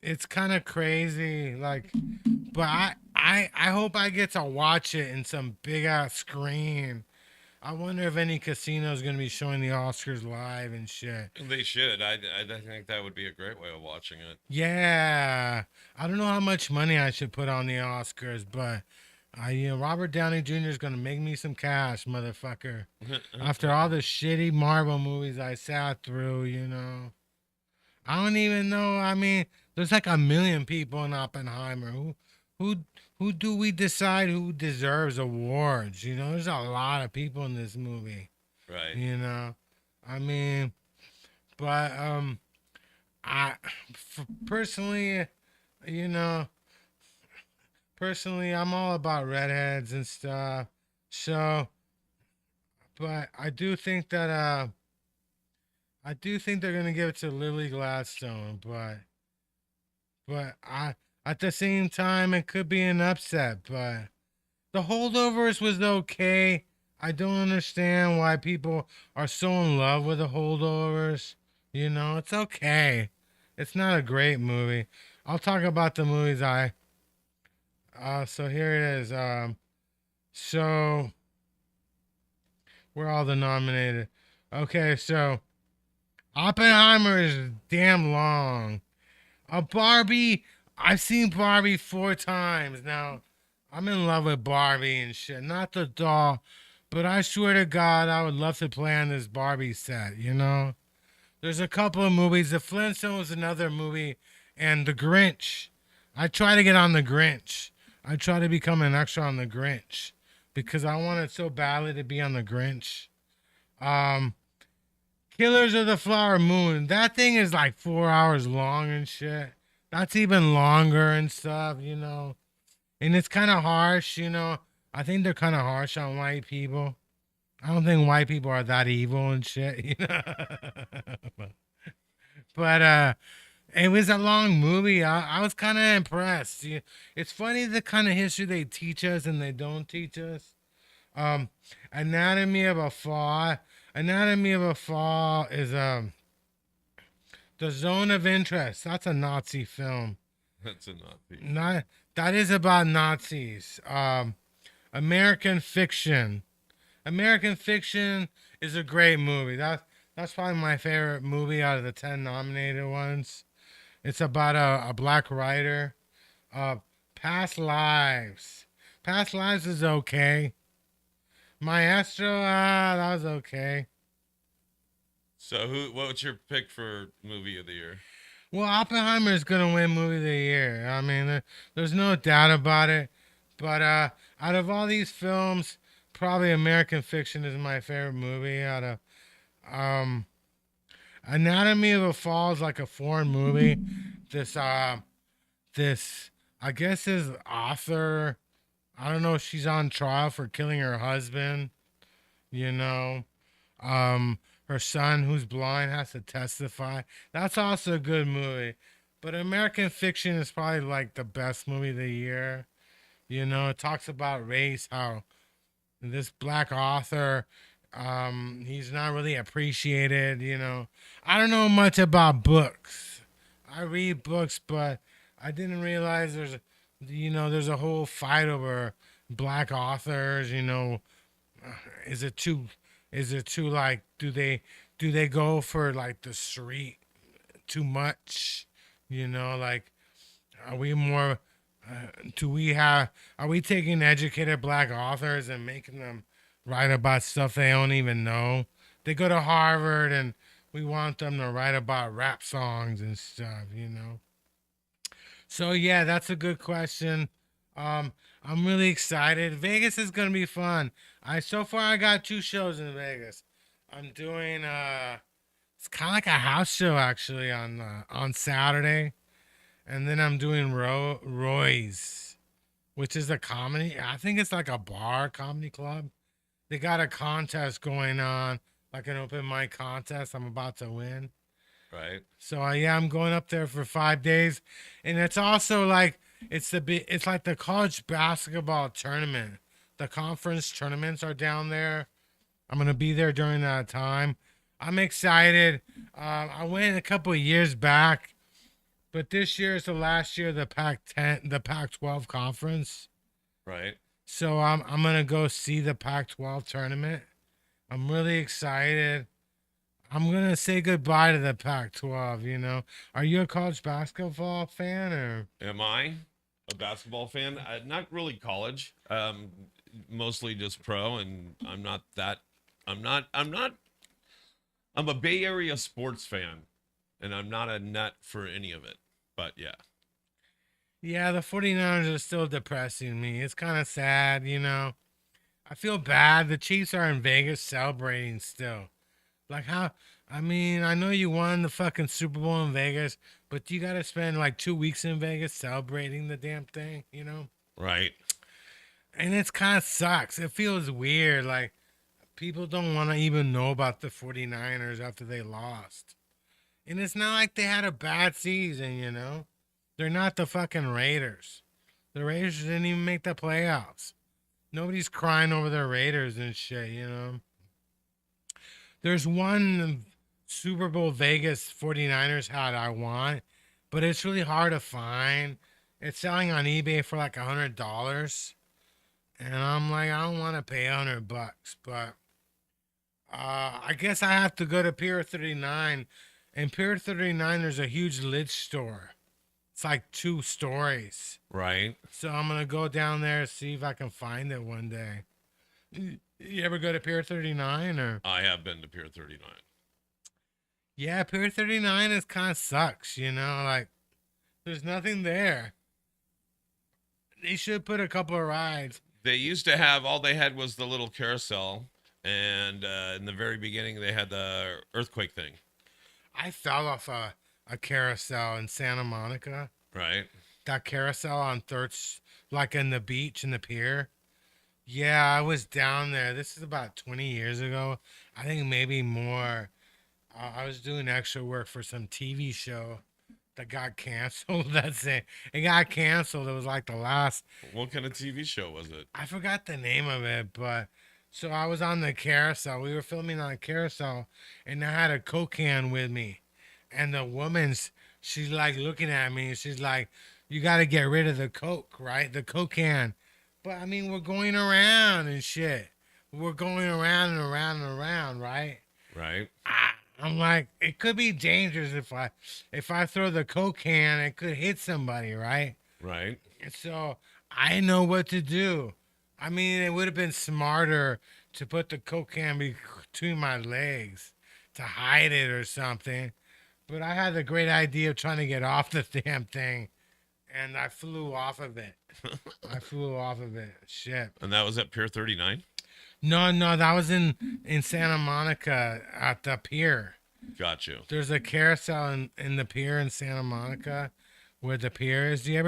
it's kind of crazy. But I hope I get to watch it in some big ass screen. I wonder if any casino is going to be showing the Oscars live and shit. They should. I think that would be a great way of watching it. Yeah. I don't know how much money I should put on the Oscars, but Robert Downey Jr. is going to make me some cash, motherfucker. After all the shitty Marvel movies I sat through. I don't even know. I mean, there's like 1 million people in Oppenheimer. Who do we decide who deserves awards? There's a lot of people in this movie. Right. I mean, but personally, I'm all about redheads and stuff. So, but I do think they're gonna give it to Lily Gladstone, but at the same time, it could be an upset. But the Holdovers was okay. I don't understand why people are so in love with the holdovers. You know, it's okay. It's not a great movie. I'll talk about the movies I. So here it is. So where are all the nominated? Okay, so Oppenheimer is damn long. Barbie, I've seen Barbie 4 times now. I'm in love with Barbie and shit. Not the doll, but I swear to God, I would love to play on this Barbie set, you know? There's a couple of movies. The Flintstones, another movie, and The Grinch. I try to get on The Grinch. I try to become an extra on The Grinch because I wanted so badly to be on The Grinch. Um, Killers of the Flower Moon. That thing is like 4 hours long and shit. That's even longer and stuff, you know. And it's kind of harsh, you know. I think they're kind of harsh on white people. I don't think white people are that evil and shit, you know. But it was a long movie. I was kind of impressed. It's funny the kind of history they teach us and they don't teach us. Um, Anatomy of a Fall. Anatomy of a Fall is The Zone of Interest. That's a Nazi film. That's a Nazi. Not that is about Nazis. American Fiction. American Fiction is a great movie. That's probably my favorite movie out of the 10 nominated ones. It's about a black writer. Past Lives. Past Lives is okay. Maestro, that was okay. So what's your pick for movie of the year? Well, Oppenheimer is gonna win movie of the year. I mean, there's no doubt about it. But out of all these films, probably American Fiction is my favorite movie. Out of um, Anatomy of a Fall is like a foreign movie. This I guess his author. I don't know if she's on trial for killing her husband. You know, her son who's blind has to testify. That's also a good movie. But American Fiction is probably like the best movie of the year. You know, it talks about race, how this black author, he's not really appreciated, you know. I don't know much about books. I read books, but I didn't realize there's a whole fight over black authors, you know. Is it too like do they go for like the street too much? You know, like are we more do we have are we taking educated black authors and making them write about stuff they don't even know? They go to Harvard and we want them to write about rap songs and stuff, you know. So yeah, that's a good question. I'm really excited. Vegas is gonna be fun. I got 2 shows in Vegas. I'm doing it's kind of like a house show actually on Saturday, and then I'm doing Roy's, which is a comedy. I think it's like a bar comedy club. They got a contest going on, like an open mic contest. I'm about to win. Right. So yeah, I'm going up there for 5 days, and it's also like it's like the college basketball tournament. The conference tournaments are down there. I'm gonna be there during that time. I'm excited. I went a couple of years back, but this year is the last year of the Pac-10, the Pac-12 conference. Right. So I'm gonna go see the Pac-12 tournament. I'm really excited. I'm gonna say goodbye to the Pac-12. You know, are you a college basketball fan or? Am I a basketball fan? Not really college. Mostly just pro, and I'm not that. I'm not. I'm a Bay Area sports fan, and I'm not a nut for any of it. But yeah. Yeah, the 49ers are still depressing me. It's kind of sad, you know. I feel bad. The Chiefs are in Vegas celebrating still. Like how? I mean, I know you won the fucking Super Bowl in Vegas, but you got to spend like 2 weeks in Vegas celebrating the damn thing, you know? Right. And it's kind of sucks. It feels weird. Like people don't want to even know about the 49ers after they lost. And it's not like they had a bad season, you know? They're not the fucking Raiders. The Raiders didn't even make the playoffs. Nobody's crying over the Raiders and shit, There's one Super Bowl Vegas 49ers hat I want, but it's really hard to find. It's selling on eBay for like $100. And I'm like, I don't want to pay $100, but I guess I have to go to Pier 39. And Pier 39, there's a huge lid store. It's like 2 stories. Right. So I'm going to go down there and see if I can find it one day. You ever go to Pier 39 or? I have been to Pier 39. Yeah, Pier 39 is kind of sucks, like there's nothing there. They should put a couple of rides. They used to have, all they had was the little carousel, and in the very beginning they had the earthquake thing. I fell off a carousel in Santa Monica. Right. That carousel on like in the beach in the pier. Yeah, I was down there. This is about 20 years ago. I think maybe more. I was doing extra work for some TV show that got canceled. That's it. It got canceled. It was like the last. What kind of TV show was it? I forgot the name of it, but so I was on the carousel. We were filming on a carousel, and I had a Coke can with me. And the woman's, she's like looking at me, and she's like, "You got to get rid of the Coke, right? The Coke can." But I mean, we're going around and shit. We're going around and around and around, right? Right. I'm like, it could be dangerous if I throw the Coke can, it could hit somebody, right? Right. And so I know what to do. I mean, it would have been smarter to put the Coke can between my legs to hide it or something. But I had the great idea of trying to get off the damn thing, and I flew off of it. Shit. And that was at Pier 39? No, that was in Santa Monica at the pier. Got you. There's a carousel in the pier in Santa Monica where the pier is. You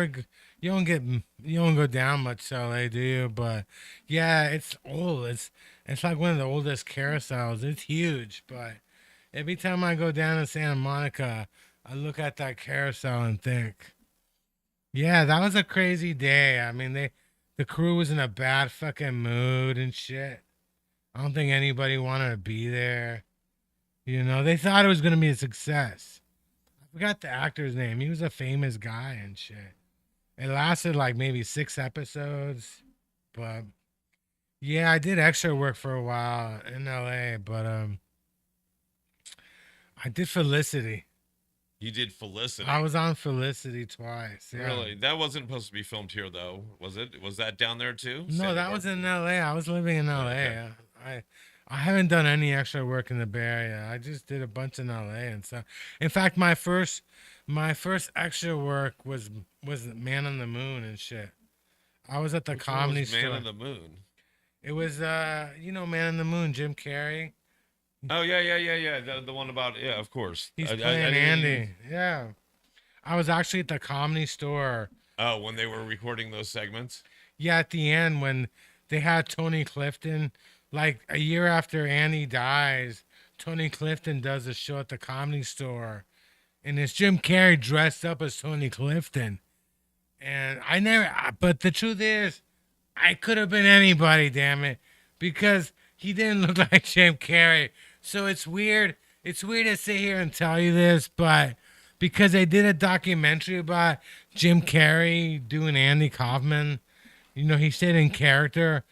don't go down much to LA, do you? But yeah, it's old. It's like one of the oldest carousels. It's huge, but every time I go down to Santa Monica, I look at that carousel and think, yeah, that was a crazy day. I mean, the crew was in a bad fucking mood and shit. I don't think anybody wanted to be there. They thought it was going to be a success. I forgot the actor's name. He was a famous guy and shit. It lasted like maybe 6 episodes. But yeah, I did extra work for a while in LA, but I did Felicity. You did Felicity. I was on Felicity twice. Yeah. Really? That wasn't supposed to be filmed here, though, was it? Was that down there too? No, that was in LA. I was living in LA. Okay. I haven't done any extra work in the Bay Area. I just did a bunch in LA and stuff. In fact, my first extra work was Man on the Moon and shit. I was at the Comedy Store. Man on the Moon. It was Man on the Moon, Jim Carrey. Oh yeah. The one about, yeah, of course. He's playing Andy. Yeah. I was actually at the Comedy Store. Oh, when they were recording those segments? Yeah, at the end when they had Tony Clifton, like a year after Andy dies, Tony Clifton does a show at the Comedy Store, and it's Jim Carrey dressed up as Tony Clifton. And but the truth is, I could have been anybody, damn it, because he didn't look like Jim Carrey. So it's weird. It's weird to sit here and tell you this, but because they did a documentary about Jim Carrey doing Andy Kaufman, he stayed in character.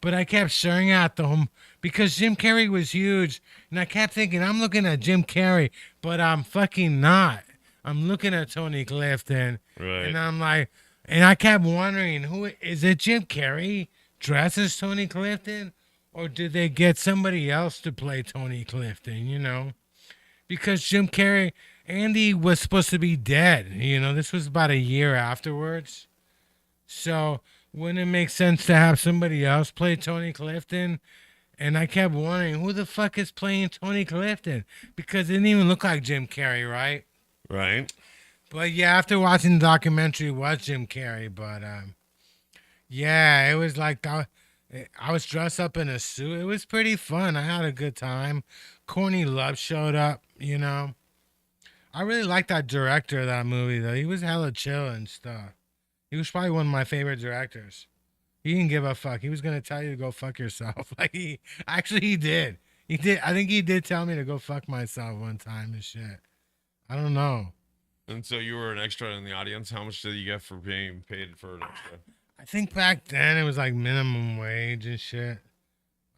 But I kept staring at them because Jim Carrey was huge. And I kept thinking, I'm looking at Jim Carrey, but I'm fucking not. I'm looking at Tony Clifton. Right. And I'm like, and I kept wondering, who is it Jim Carrey dressed as Tony Clifton? Or did they get somebody else to play Tony Clifton, Because Jim Carrey, Andy was supposed to be dead. This was about a year afterwards. So wouldn't it make sense to have somebody else play Tony Clifton? And I kept wondering, who the fuck is playing Tony Clifton? Because it didn't even look like Jim Carrey, right? Right. But yeah, after watching the documentary, it was Jim Carrey. But yeah, it was like I was dressed up in a suit. It was pretty fun. I had a good time. Courtney Love showed up, I really liked that director of that movie, though. He was hella chill and stuff. He was probably one of my favorite directors. He didn't give a fuck. He was gonna tell you to go fuck yourself. Like he did. He did. I think he did tell me to go fuck myself one time and shit. I don't know. And so you were an extra in the audience. How much did you get for being paid for an extra? I think back then it was like minimum wage and shit.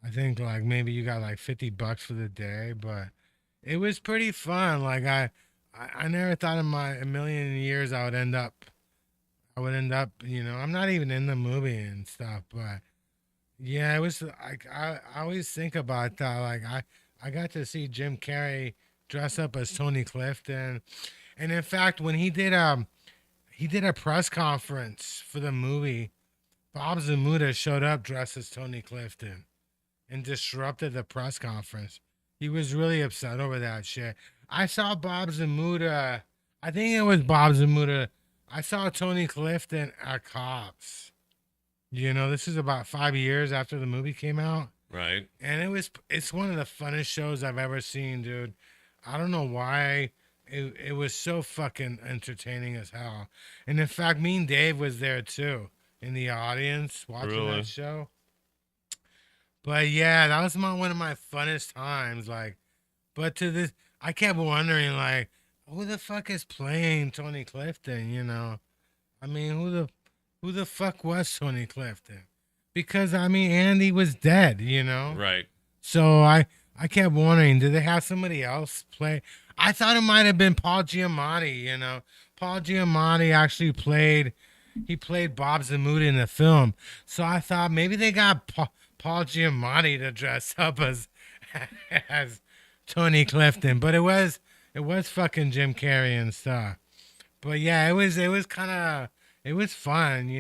I think like maybe you got like $50 for the day, but it was pretty fun. Like I never thought in my a million years I would end up, I'm not even in the movie and stuff, but yeah, it was like I always think about that. Like I got to see Jim Carrey dress up as Tony Clifton, and in fact, when he did a press conference for the movie, Bob Zamuda showed up dressed as Tony Clifton and disrupted the press conference. He was really upset over that shit. I saw Bob Zamuda. I think it was Bob Zamuda. I saw Tony Clifton at Cops. This is about 5 years after the movie came out. Right. And it's one of the funnest shows I've ever seen, dude. I don't know why. It was so fucking entertaining as hell. And in fact, me and Dave was there too in the audience watching that show. But yeah, that was one of my funnest times. Like, but to this, I kept wondering, like, who the fuck is playing Tony Clifton? I mean, who the fuck was Tony Clifton? Because I mean, Andy was dead. Right. So I kept wondering, did they have somebody else play? I thought it might have been Paul Giamatti. Paul Giamatti actually played Bob Zamuda in the film. So I thought maybe they got Paul Giamatti to dress up as Tony Clifton, but it was fucking Jim Carrey and stuff. But yeah, it was fun.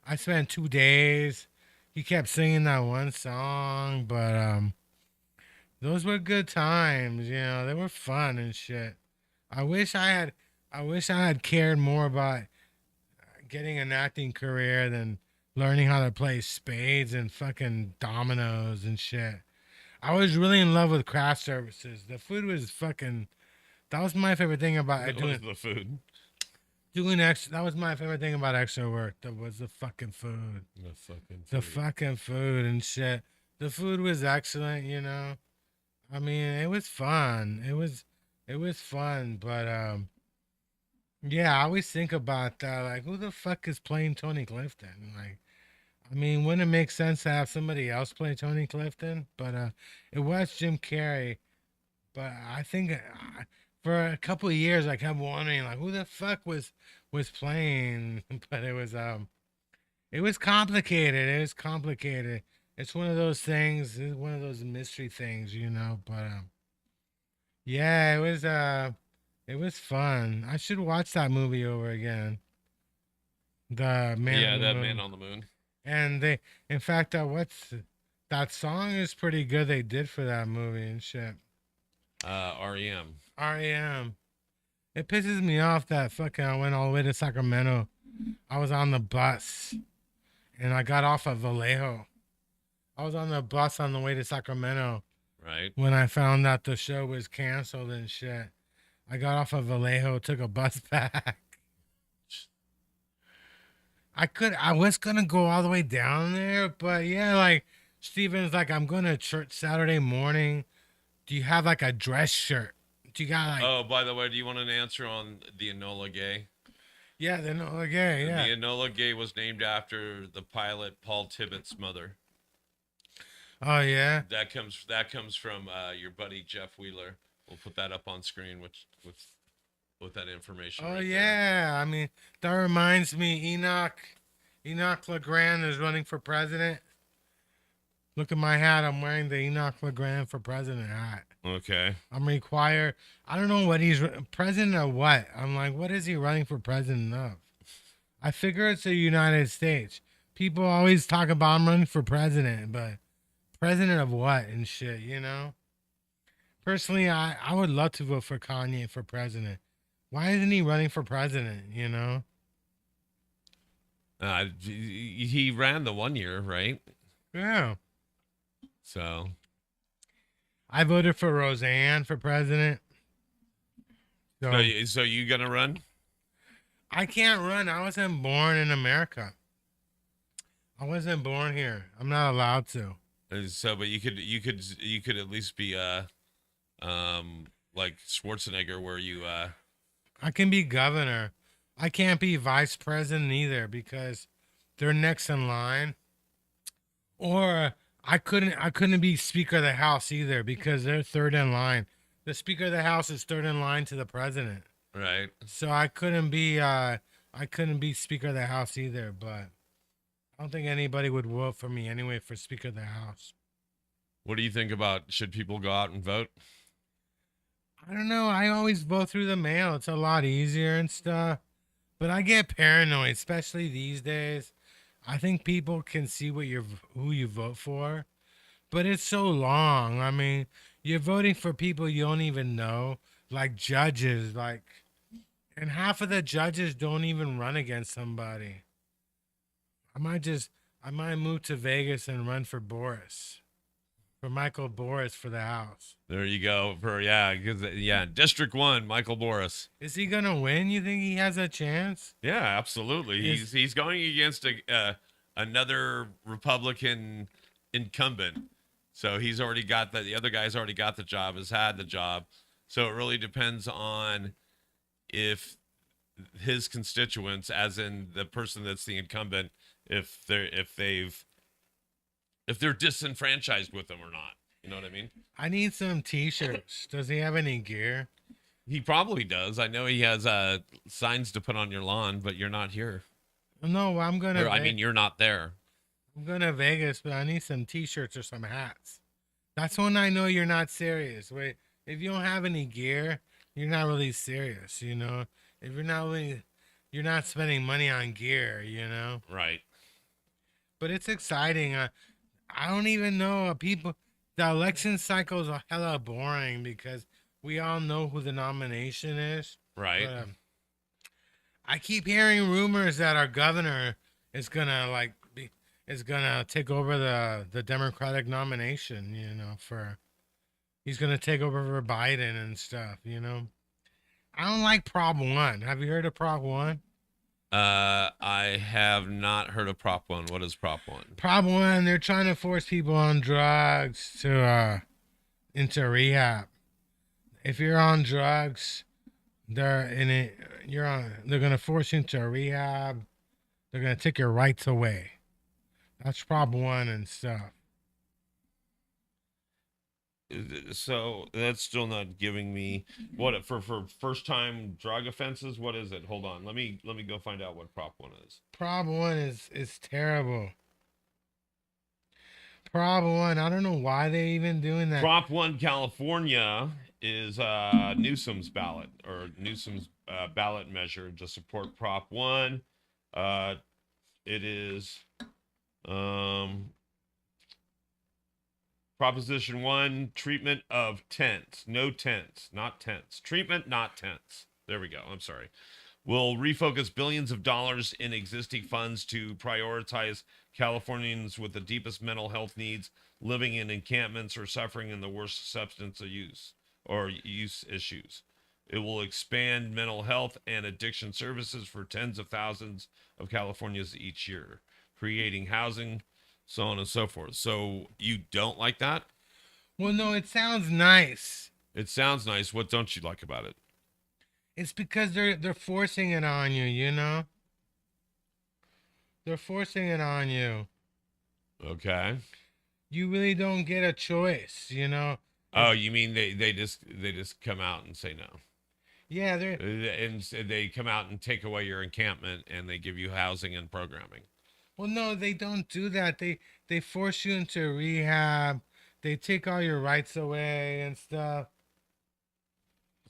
I spent 2 days. He kept singing that one song, but those were good times. They were fun and shit. I wish I had cared more about getting an acting career than learning how to play spades and fucking dominoes and shit. I was really in love with craft services. The food was fucking. That was my favorite thing about doing the food. Doing extra. That was my favorite thing about extra work. That was the fucking food. The fucking food and shit. The food was excellent. I mean, it was fun. It was fun, but yeah, I always think about that. Like, who the fuck is playing Tony Clifton? Like, I mean, wouldn't it make sense to have somebody else play Tony Clifton? But it was Jim Carrey. But I think for a couple of years, I kept wondering, like, who the fuck was playing? But it was complicated. It was complicated. It's one of those things. It's one of those mystery things, But yeah, it was fun. I should watch that movie over again. The Man. Yeah, on the that Moon. Man on the Moon. And in fact, that song is pretty good. They did for that movie and shit. REM. REM. It pisses me off that fucking I went all the way to Sacramento. I was on the bus, and I got off at Vallejo. I was on the bus on the way to Sacramento. Right. When I found out the show was canceled and shit. I got off of Vallejo, took a bus back. I was gonna go all the way down there, but yeah, like Steven's like, I'm going to church Saturday morning. Do you have like a dress shirt? Do you got like? Oh, by the way, do you want an answer on the Enola Gay? Yeah, the Enola Gay. Yeah. The Enola Gay was named after the pilot Paul Tibbetts' mother. Oh yeah. That comes from your buddy Jeff Wheeler. We'll put that up on screen with that information. Oh right yeah. I mean, that reminds me, Enoch LeGrand is running for president. Look at my hat. I'm wearing the Enoch LeGrand for president hat. there. Okay. I'm required. I don't know what he's president of what. I'm like, what is he running for president of? I figure it's the United States. People always talk about I'm running for president, but president of what and shit, Personally, I would love to vote for Kanye for president. Why isn't he running for president, He ran the 1 year, right? Yeah. So I voted for Roseanne for president. so you gonna run? I can't run. I wasn't born in America. I wasn't born here. I'm not allowed to. So, but you could at least be like Schwarzenegger, where you I can be governor. I can't be vice president either because they're next in line. Or I couldn't be speaker of the house either because they're third in line. The speaker of the house is third in line to the president. right. So I couldn't be speaker of the house either, but I don't think anybody would vote for me anyway for speaker of the house. What do you think about should people go out and vote? I don't know. I always vote through the mail. It's a lot easier and stuff. But I get paranoid, especially these days. I think people can see who you vote for, but it's so long. I mean, you're voting for people you don't even know, like judges, and half of the judges don't even run against somebody. I might move to Vegas and run for Michael Boris for the house. There you go. District 1, Michael Boris. Is he gonna win? You think he has a chance? Yeah, absolutely. He's going against another Republican incumbent. So he's already got the other guy's already got the job, has had the job. So it really depends on if his constituents, as in the person that's the incumbent, if they're disenfranchised with him or not. You know what I mean? I need some T-shirts. Does he have any gear? He probably does. I know he has signs to put on your lawn, but you're not here. No, You're not there. I'm going to Vegas, but I need some T-shirts or some hats. That's when I know you're not serious. Wait, if you don't have any gear, you're not really serious. You know, if you're not spending money on gear. You know, Right. but it's exciting. I don't even know people. The election cycles are hella boring because we all know who the nomination is. Right. But, I keep hearing rumors that our governor is gonna take over the Democratic nomination. You know, he's gonna take over for Biden and stuff. You know, I don't like Prop One. Have you heard of Prop One? I have not heard of Prop 1. What is Prop 1? Prop One, they're trying to force people on drugs to into rehab. If you're on drugs, they're gonna force you into rehab. They're gonna take your rights away. That's Prop One and stuff. So that's still not giving me what for first time drug offenses. What is it? Hold on. Let me go find out what Prop 1 is. Prop One is terrible. Prop One, I don't know why they even doing that. Prop 1 California is Newsom's ballot ballot measure to support Prop 1. It is Proposition 1, treatment of tents. No tents, not tents. Treatment, not tents. There we go. I'm sorry. Will refocus billions of dollars in existing funds to prioritize Californians with the deepest mental health needs, living in encampments or suffering in the worst substance use issues. It will expand mental health and addiction services for tens of thousands of Californians each year, creating housing, so on and so forth. So you don't like that? Well, no, it sounds nice. It sounds nice. What don't you like about it? It's because they're forcing it on you, you know? They're forcing it on you. Okay. You really don't get a choice, you know? Oh, you mean they just come out and say no? Yeah, And they come out and take away your encampment and they give you housing and programming. well, no, they don't do that. They force you into rehab. They take all your rights away and stuff.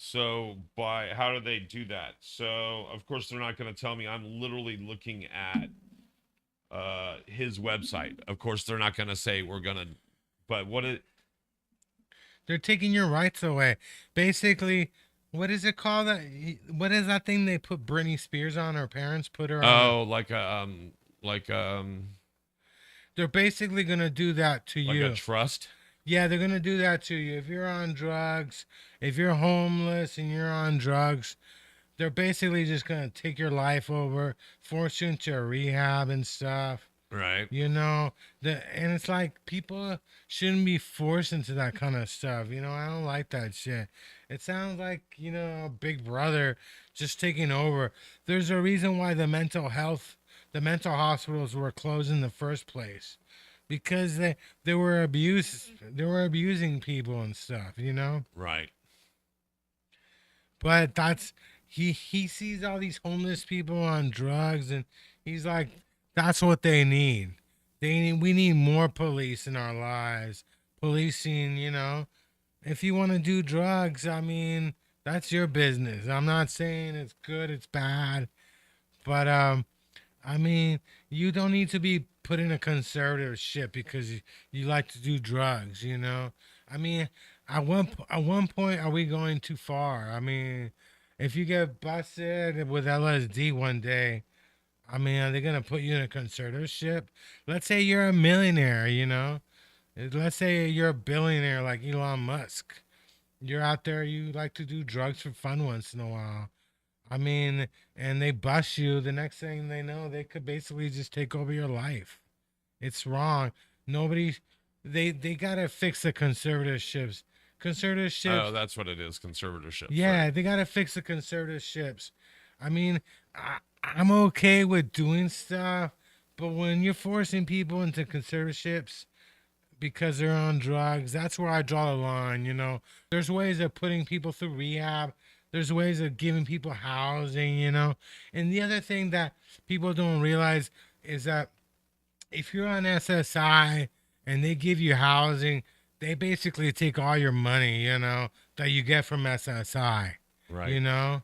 So how do they do that? So of course they're not going to tell me. I'm literally looking at his website. Of course they're not going to say we're going to, but They're taking your rights away. Basically, what is it called? What is that thing they put Britney Spears on? Her parents put her on. Oh, like They're basically gonna do that to you. a trust. Yeah, they're gonna do that to you. If you're on drugs, if you're homeless and you're on drugs, they're basically just gonna take your life over, force you into a rehab and stuff. Right. And it's like people shouldn't be forced into that kind of stuff. I don't like that shit. It sounds like, Big Brother just taking over. There's a reason why the mental hospitals were closed in the first place. Because they were abusing people and stuff. Right. But he sees all these homeless people on drugs, and he's like, that's what they need. We need more police in our lives. Policing. If you want to do drugs, I mean, that's your business. I'm not saying it's good, it's bad, but I mean, you don't need to be put in a conservative ship because you like to do drugs. I mean, at one point, are we going too far? I mean, if you get busted with LSD one day, I mean, are they gonna put you in a conservatorship? Let's say you're a millionaire. Let's say you're a billionaire like Elon Musk. You're out there, you like to do drugs for fun once in a while. I mean, and they bust you. The next thing they know, they could basically just take over your life. It's wrong. Nobody, they gotta fix the conservatorships. Oh, Conservatorships. that's what it is. Conservatorship. Yeah, Right. they gotta fix the conservatorships. I mean, I'm okay with doing stuff, but when you're forcing people into conservatorships because they're on drugs, that's where I draw the line. There's ways of putting people through rehab. There's ways of giving people housing. And the other thing that people don't realize is that if you're on SSI and they give you housing, they basically take all your money, that you get from SSI, Right. you know?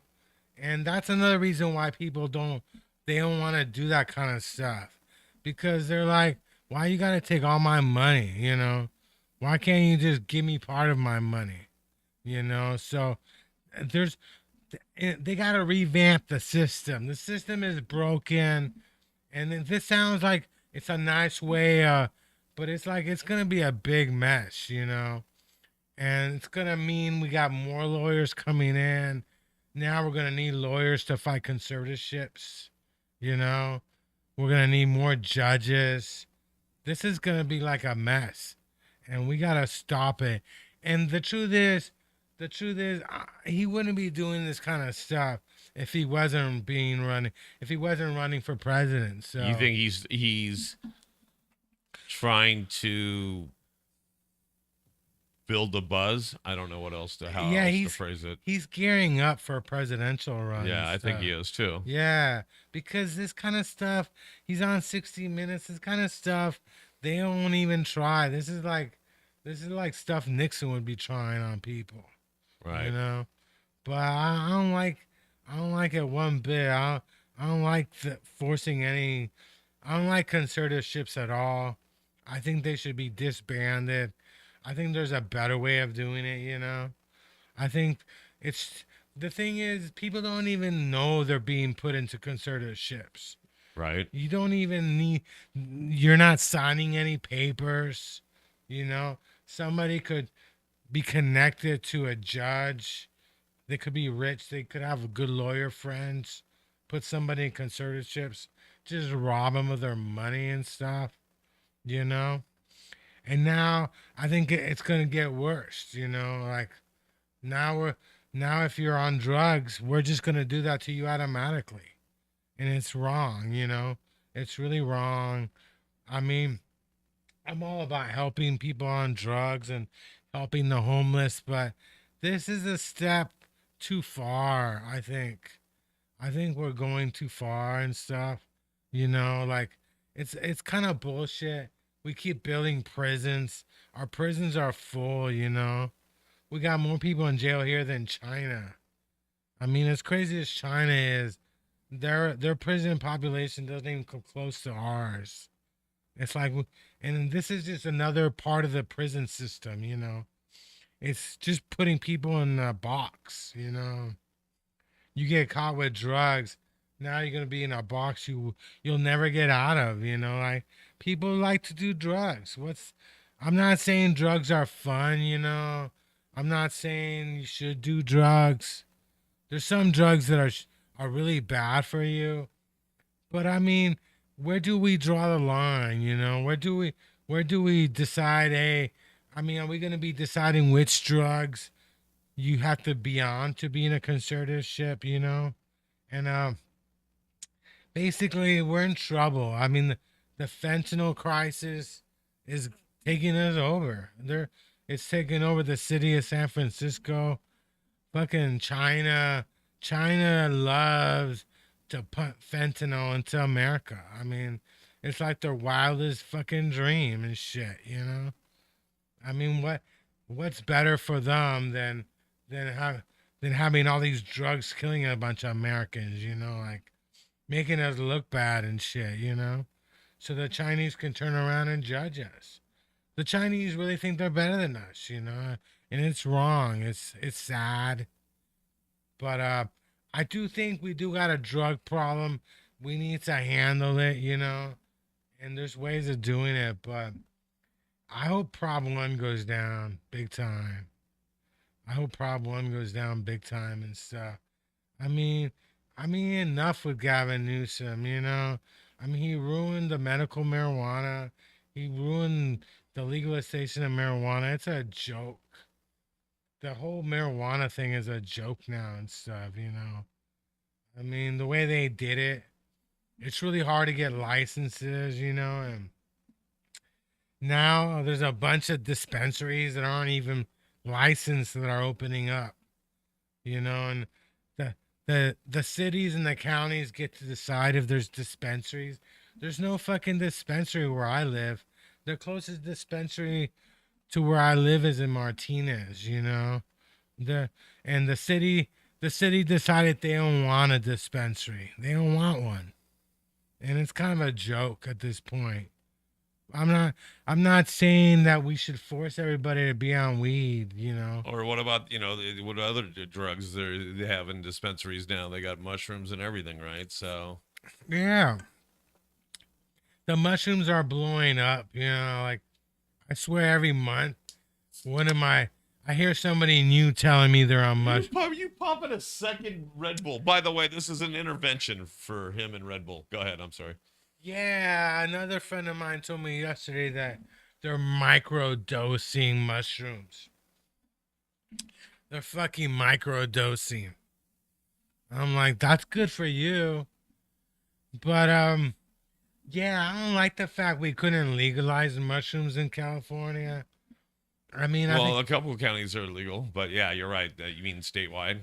And that's another reason why people they don't want to do that kind of stuff because they're like, why you got to take all my money? Why can't you just give me part of my money? So there's, they got to revamp the system. The system is broken. And then this sounds like it's a nice way, but it's like it's going to be a big mess. And it's going to mean we got more lawyers coming in. Now we're going to need lawyers to fight conservatorships. You know, we're going to need more judges. This is going to be like a mess. And we got to stop it. And the truth is, he wouldn't be doing this kind of stuff if he wasn't running for president. So You think he's trying to build a buzz? I don't know what else to how else to phrase it. he's gearing up for a presidential run. Yeah, and I think stuff. he is too. Yeah, because this kind of stuff, he's on 60 Minutes. This kind of stuff, they don't even try. This is like stuff Nixon would be trying on people. Right. But I don't like it one bit. I don't like forcing any. I don't like conservatorships at all. I think they should be disbanded. I think there's a better way of doing it. I think it's the thing is people don't even know they're being put into conservatorships. Right. You don't even you're not signing any papers. Somebody could be connected to a judge. They could be rich. They could have good lawyer friends. Put somebody in conservatorships. Just rob them of their money and stuff. And now I think it's gonna get worse. Like now if you're on drugs, we're just gonna do that to you automatically, and it's wrong. It's really wrong. I mean, I'm all about helping people on drugs and helping the homeless, but this is a step too far, I think. I think we're going too far and stuff. Like it's kind of bullshit. We keep building prisons. Our prisons are full. We got more people in jail here than China. I mean, as crazy as China is, their prison population doesn't even come close to ours. It's like, and this is just another part of the prison system. It's just putting people in a box. You get caught with drugs, now you're gonna be in a box you'll never get out of. Like people like to do drugs. I'm not saying drugs are fun. I'm not saying you should do drugs. There's some drugs that are really bad for you, but I mean, where do we draw the line? You know, where do we decide? Hey, I mean, are we going to be deciding which drugs you have to be on to be in a conservatorship? You know, and basically we're in trouble. I mean, the fentanyl crisis is taking us over. It's taking over the city of San Francisco. Fucking China loves to put fentanyl into America. I mean, it's like their wildest fucking dream and shit, you know? I mean, what's better for them than ha- than having all these drugs killing a bunch of Americans, you know, like making us look bad and shit, you know? So the Chinese can turn around and judge us. The Chinese really think they're better than us, you know? And it's wrong. It's sad. But I do think we do got a drug problem. We need to handle it, you know? And there's ways of doing it, but I hope Prop 1 goes down big time. I hope Prop 1 goes down big time and stuff. I mean, enough with Gavin Newsom, you know? I mean, he ruined the medical marijuana. He ruined the legalization of marijuana. It's a joke. The whole marijuana thing is a joke now and stuff, you know? I mean, the way they did it, it's really hard to get licenses, you know? And now there's a bunch of dispensaries that aren't even licensed that are opening up, you know? And the cities and the counties get to decide if there's dispensaries. There's no fucking dispensary where I live. The closest dispensary to where I live is in Martinez, you know. The and the city decided they don't want a dispensary. They don't want one. And it's kind of a joke at this point. I'm not saying that we should force everybody to be on weed, you know. Or what about, what other drugs they have in dispensaries now? They got mushrooms and everything, right? So Yeah. The mushrooms are blowing up, you know, like I swear every month one of my I hear somebody new telling me they're on mushrooms. you popping a second Red Bull. By the way, this is an intervention for him and Red Bull. Go ahead. I'm sorry. Yeah, another friend of mine told me yesterday that they're micro dosing mushrooms. They're fucking micro dosing. I'm like, that's good for you. But yeah, I don't like the fact we couldn't legalize mushrooms in California. I mean, I Well, think a couple of counties are legal, but yeah, you're right. You mean statewide?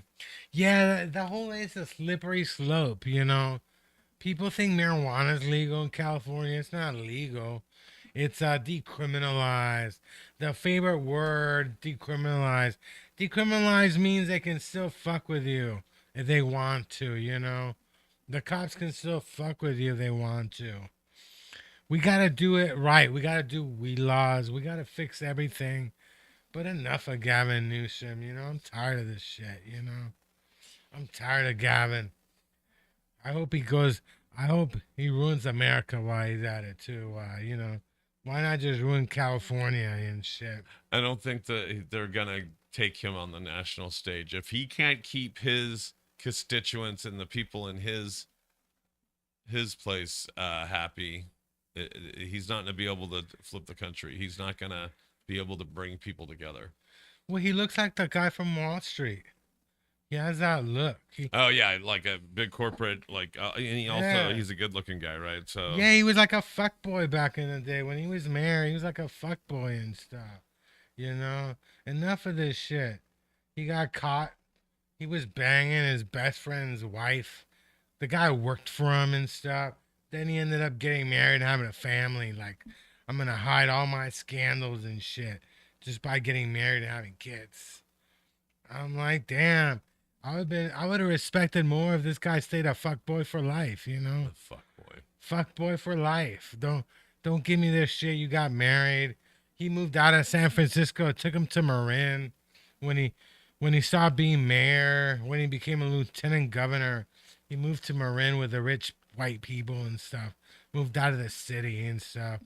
yeah, the whole is a slippery slope, you know. People think marijuana is legal in California. It's not legal. It's decriminalized. The favorite word, decriminalized. Decriminalized means they can still fuck with you if they want to, you know. The cops can still fuck with you if they want to. We gotta do it right. We gotta do weed laws. We gotta fix everything. But enough of Gavin Newsom, you know. I'm tired of this shit, you know. I'm tired of Gavin. I hope he goes. I hope he ruins America while he's at it too. You know, why not just ruin California and shit? I don't think that they're gonna take him on the national stage if he can't keep his constituents and the people in his place happy. He's not gonna be able to flip the country. He's not gonna be able to bring people together. Well, he looks like the guy from Wall Street. He has that look. Oh yeah, like a big corporate, and he also Yeah, he's a good-looking guy, right? So yeah, he was like a fuck boy back in the day when he was mayor. He was like a fuck boy and stuff. You know, enough of this shit. He got caught. He was banging his best friend's wife. The guy worked for him and stuff. Then he ended up getting married and having a family. Like, I'm gonna hide all my scandals and shit just by getting married and having kids. I'm like, damn. I would have respected more if this guy stayed a fuck boy for life, you know? the fuck boy. Fuck boy for life. Don't give me this shit. You got married. He moved out of San Francisco. It took him to Marin when he stopped being mayor, when he became a lieutenant governor. He moved to Marin with the rich white people and stuff. Moved out of the city and stuff.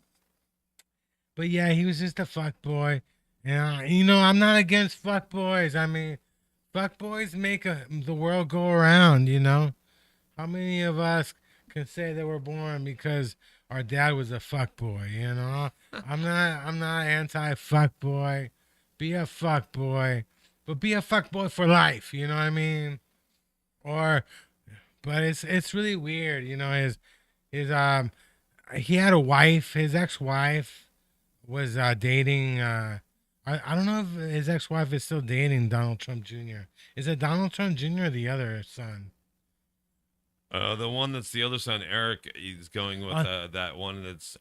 But yeah, he was just a fuck boy. And you know, I'm not against fuck boys. I mean, fuck boys make the world go around, you know? How many of us can say they were born because our dad was a fuck boy. You know, I'm not anti fuck boy. Be a fuck boy, but be a fuck boy for life. You know what I mean? Or, but it's really weird. You know, his he had a wife. His ex-wife was dating. I don't know if his ex-wife is still dating Donald Trump Jr. Is it Donald Trump Jr. or the other son? The one that's the other son, Eric, he's going with that one that's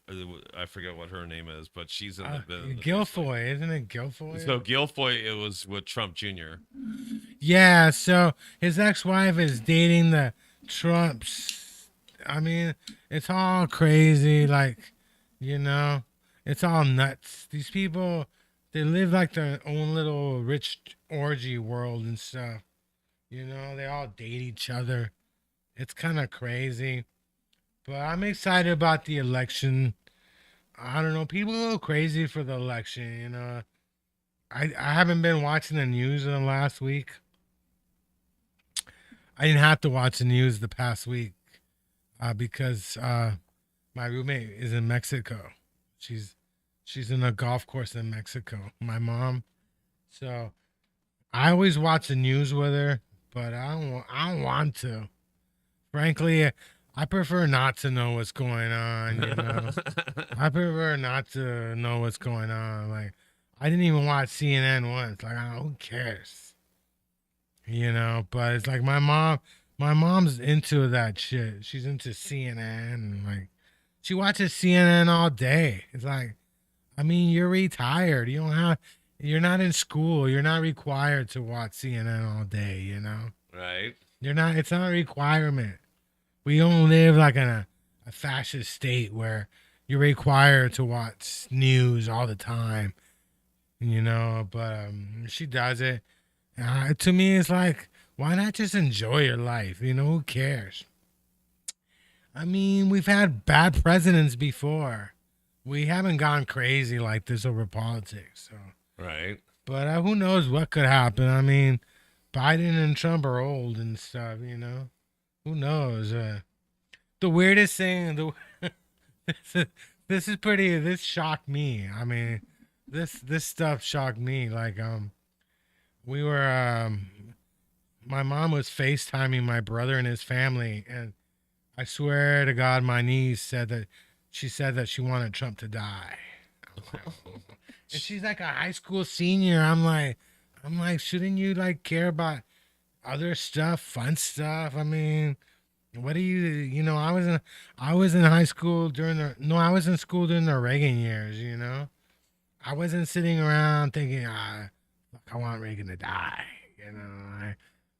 I forget what her name is, but she's in the Guilfoyle, isn't it Guilfoyle? So Guilfoyle, it was with Trump Jr. Yeah, so his ex-wife is dating the Trumps. I mean, it's all crazy, like, you know, it's all nuts. These people, they live like their own little rich orgy world and stuff. You know, they all date each other. It's kind of crazy. But I'm excited about the election. I don't know, people go crazy for the election, you know. I haven't been watching the news in the last week. I didn't have to watch the news the past week because my roommate is in Mexico. She's in a golf course in Mexico. My mom. So I always watch the news with her, but I don't want to. Frankly, I prefer not to know what's going on. You know, I prefer not to know what's going on. Like, I didn't even watch CNN once. Like, who cares? You know, but it's like my mom's into that shit. She's into CNN and like she watches CNN all day. It's like, I mean, you're retired. You're not in school. You're not required to watch CNN all day, you know? Right. It's not a requirement. We don't live like in a fascist state where you're required to watch news all the time, you know, but she does it. To me, it's like, why not just enjoy your life? You know, who cares? I mean, we've had bad presidents before. We haven't gone crazy like this over politics. So. Right. But who knows what could happen? I mean, Biden and Trump are old and stuff, you know? Who knows? The weirdest thing, this shocked me. I mean, this stuff shocked me. Like, we were, my mom was FaceTiming my brother and his family, and I swear to God, my niece said that she wanted Trump to die. And she's like a high school senior. I'm like, shouldn't you like care about other stuff, fun stuff? I mean, what do you know? I was in high school I was in school during the Reagan years. You know, I wasn't sitting around thinking, I want Reagan to die. You know,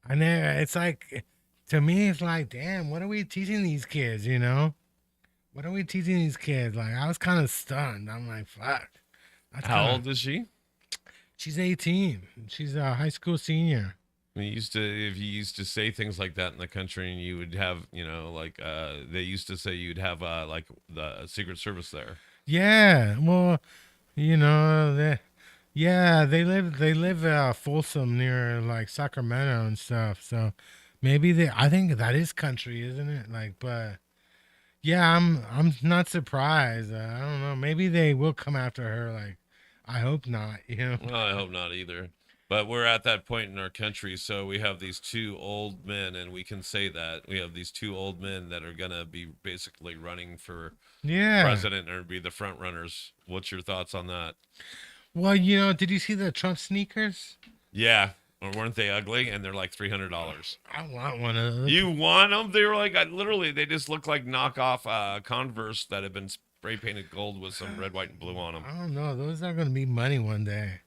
I never. It's like, to me, it's like, damn, what are we teaching these kids? You know, what are we teaching these kids? Like, I was kind of stunned. I'm like, fuck. How old is she? She's 18. She's a high school senior. If you used to say things like that in the country, and you would have, you know, like they used to say you'd have like the Secret Service there. Yeah, well, you know, they live Folsom near like Sacramento and stuff. So maybe I think that is country, isn't it? Like, but yeah, I'm not surprised. I don't know. Maybe they will come after her. Like, I hope not. You know. Well, I hope not either. But we're at that point in our country, so we have these two old men, and we can say that we have these two old men that are gonna be basically running for president or be the front runners. What's your thoughts on that? Well, you know, did you see the Trump sneakers? Yeah, or weren't they ugly? And they're like $300. I want one of those. You want them? They were like literally, they just look like knockoff Converse that have been spray painted gold with some red, white, and blue on them. I don't know. Those are gonna be money one day.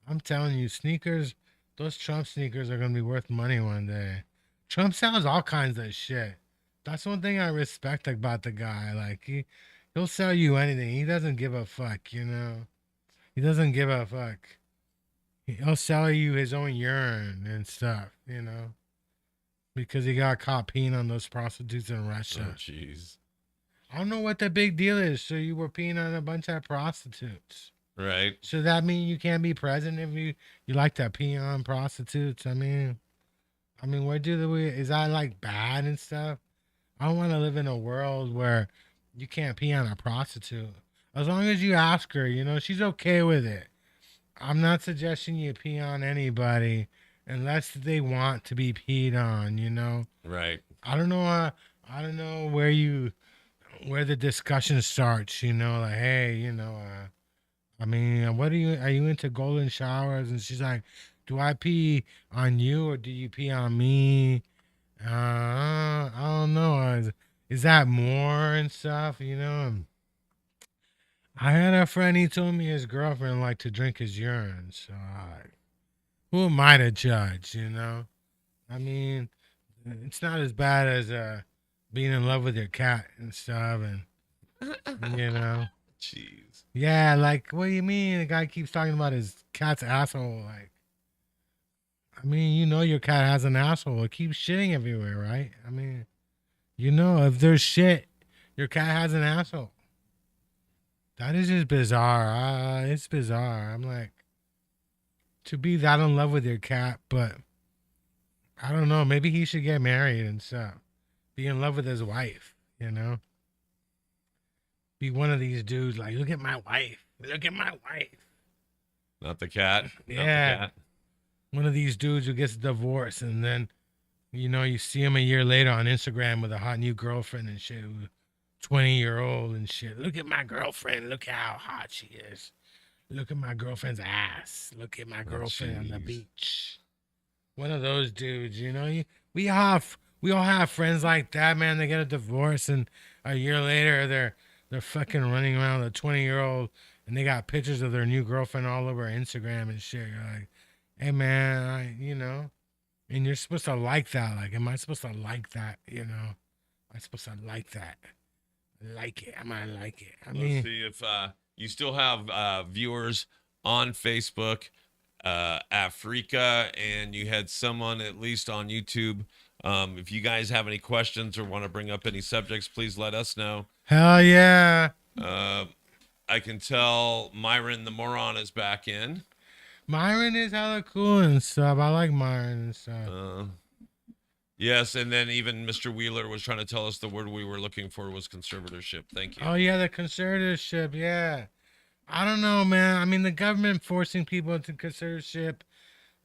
I'm telling you, sneakers, those Trump sneakers are going to be worth money one day. Trump sells all kinds of shit. That's one thing I respect about the guy. Like, he'll sell you anything. He doesn't give a fuck, you know? He doesn't give a fuck. He'll sell you his own urine and stuff, you know? Because he got caught peeing on those prostitutes in Russia. Oh, jeez. I don't know what the big deal is. So you were peeing on a bunch of prostitutes. Right. So that mean you can't be president if you like to pee on prostitutes? I mean, is that like bad and stuff? I don't want to live in a world where you can't pee on a prostitute. As long as you ask her, she's okay with it. I'm not suggesting you pee on anybody unless they want to be peed on. Right. I don't know. I don't know where the discussion starts. Like, hey, I mean, what are you into golden showers? And she's like, do I pee on you or do you pee on me? I don't know. Is that more and stuff? I had a friend. He told me his girlfriend liked to drink his urine. So, who am I to judge? I mean, it's not as bad as being in love with your cat and stuff, and Jeez. yeah, like, what do you mean? The guy keeps talking about his cat's asshole. Like, I mean, your cat has an asshole. It keeps shitting everywhere, right? I mean, if there's shit, your cat has an asshole. That is just bizarre. It's bizarre. I'm like, to be that in love with your cat, but I don't know. Maybe he should get married and stuff. Be in love with his wife. Be one of these dudes like, look at my wife. Look at my wife. Not the cat. Yeah. Not the cat. One of these dudes who gets divorced and then, you see him a year later on Instagram with a hot new girlfriend and shit, 20-year-old and shit. Look at my girlfriend. Look how hot she is. Look at my girlfriend's ass. Look at my girlfriend on the beach. One of those dudes, we all have friends like that, man. They get a divorce and a year later they're fucking running around with a 20-year-old and they got pictures of their new girlfriend all over Instagram and shit. You're like, hey man, and you're supposed to like that. Like, am I supposed to like that? Am I supposed to like that? Like it. Am I like it? I mean, Let's see if you still have viewers on Facebook, Africa, and you had someone at least on YouTube. If you guys have any questions or want to bring up any subjects, please let us know. hell yeah. I can tell Myron the Moron is back in. Myron is hella cool and stuff. I like Myron and stuff. Yes, and then even Mr. Wheeler was trying to tell us the word we were looking for was conservatorship. Thank you. Oh yeah, the conservatorship. Yeah, I don't know, man. I mean, the government forcing people into conservatorship,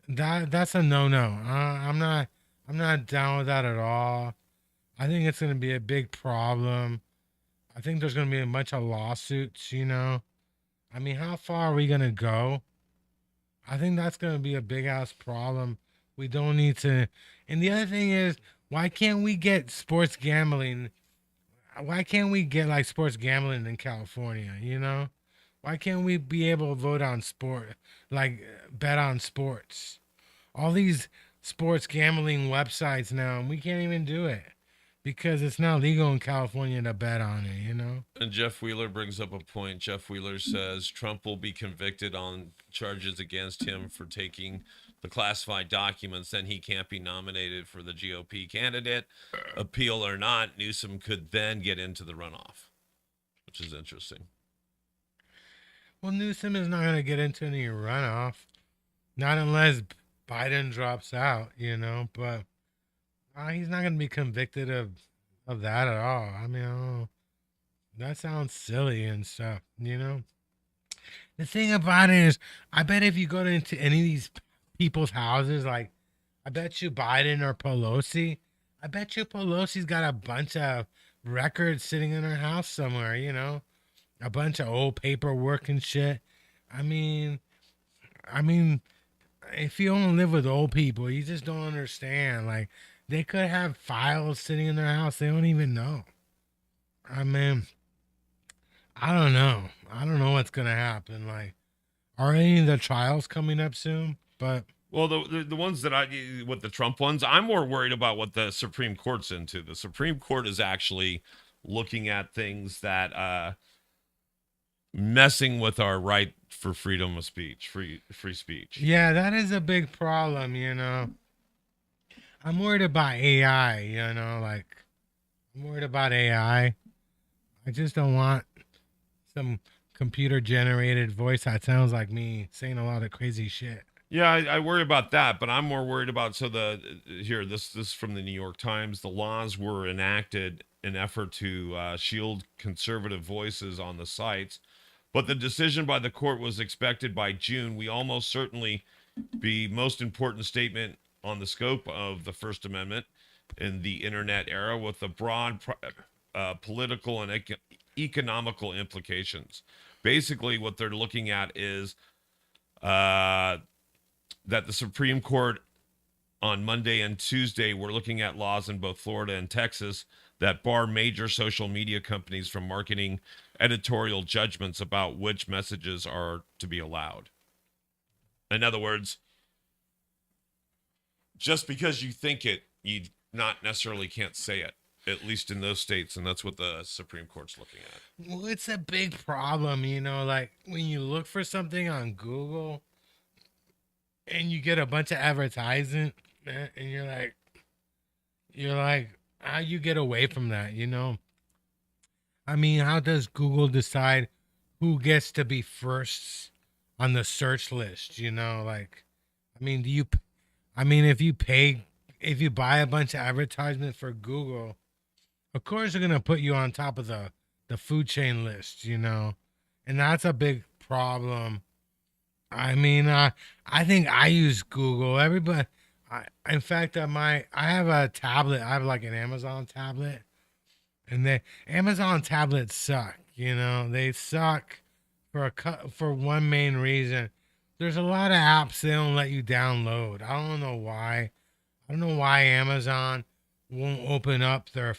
that's a no-no. I'm not down with that at all. I think it's gonna be a big problem. I think there's gonna be a bunch of lawsuits. I mean, how far are we gonna go? I think that's gonna be a big ass problem. We don't need to. And the other thing is, why can't we get sports gambling? Why can't we get like sports gambling in California? Why can't we be able to vote on sport, like bet on sports? All these sports gambling websites now, and we can't even do it because it's not legal in California to bet on it. And Jeff Wheeler brings up a point. Jeff Wheeler says Trump will be convicted on charges against him for taking the classified documents, then he can't be nominated for the GOP candidate. Appeal or not, Newsom could then get into the runoff, which is interesting. Well, Newsom is not going to get into any runoff, not unless Biden drops out, but he's not going to be convicted of that at all. I mean, I don't know. That sounds silly and stuff, The thing about it is, I bet if you go into any of these people's houses, like, I bet you Biden or Pelosi, I bet you Pelosi's got a bunch of records sitting in her house somewhere, a bunch of old paperwork and shit. I mean, if you don't live with old people, you just don't understand. Like, they could have files sitting in their house they don't even know. I mean, I don't know. I don't know what's gonna happen. Like, are any of the trials coming up soon? But well, the ones that with the Trump ones, I'm more worried about what the Supreme Court's into. The Supreme Court is actually looking at things that messing with our right for freedom of speech, free speech. Yeah, that is a big problem. I'm worried about AI. Like, I'm worried about AI. I just don't want some computer generated voice that sounds like me saying a lot of crazy shit. Yeah, I worry about that, but I'm more worried about this is from the New York Times. The laws were enacted an effort to shield conservative voices on the sites. But the decision by the court was expected by June. We almost certainly be most important statement on the scope of the First Amendment in the internet era with the broad political and economical implications. Basically, what they're looking at is that the Supreme Court on Monday and Tuesday were looking at laws in both Florida and Texas that bar major social media companies from marketing editorial judgments about which messages are to be allowed. In other words, just because you think it, you not necessarily can't say it, at least in those states, and that's what the Supreme Court's looking at. Well, it's a big problem, you know, like when you look for something on Google and you get a bunch of advertising, man, and you're like, how you get away from that, you know? I mean, how does Google decide who gets to be first on the search list, you know? Like, I mean, if you buy a bunch of advertisements for Google, of course they're gonna put you on top of the food chain list, you know? And that's a big problem. I mean, I think I use Google. Everybody, in fact, I have a tablet. I have like an Amazon tablet, and the Amazon tablets suck. You know, they suck for one main reason. There's a lot of apps they don't let you download. I don't know why. I don't know why Amazon won't open up their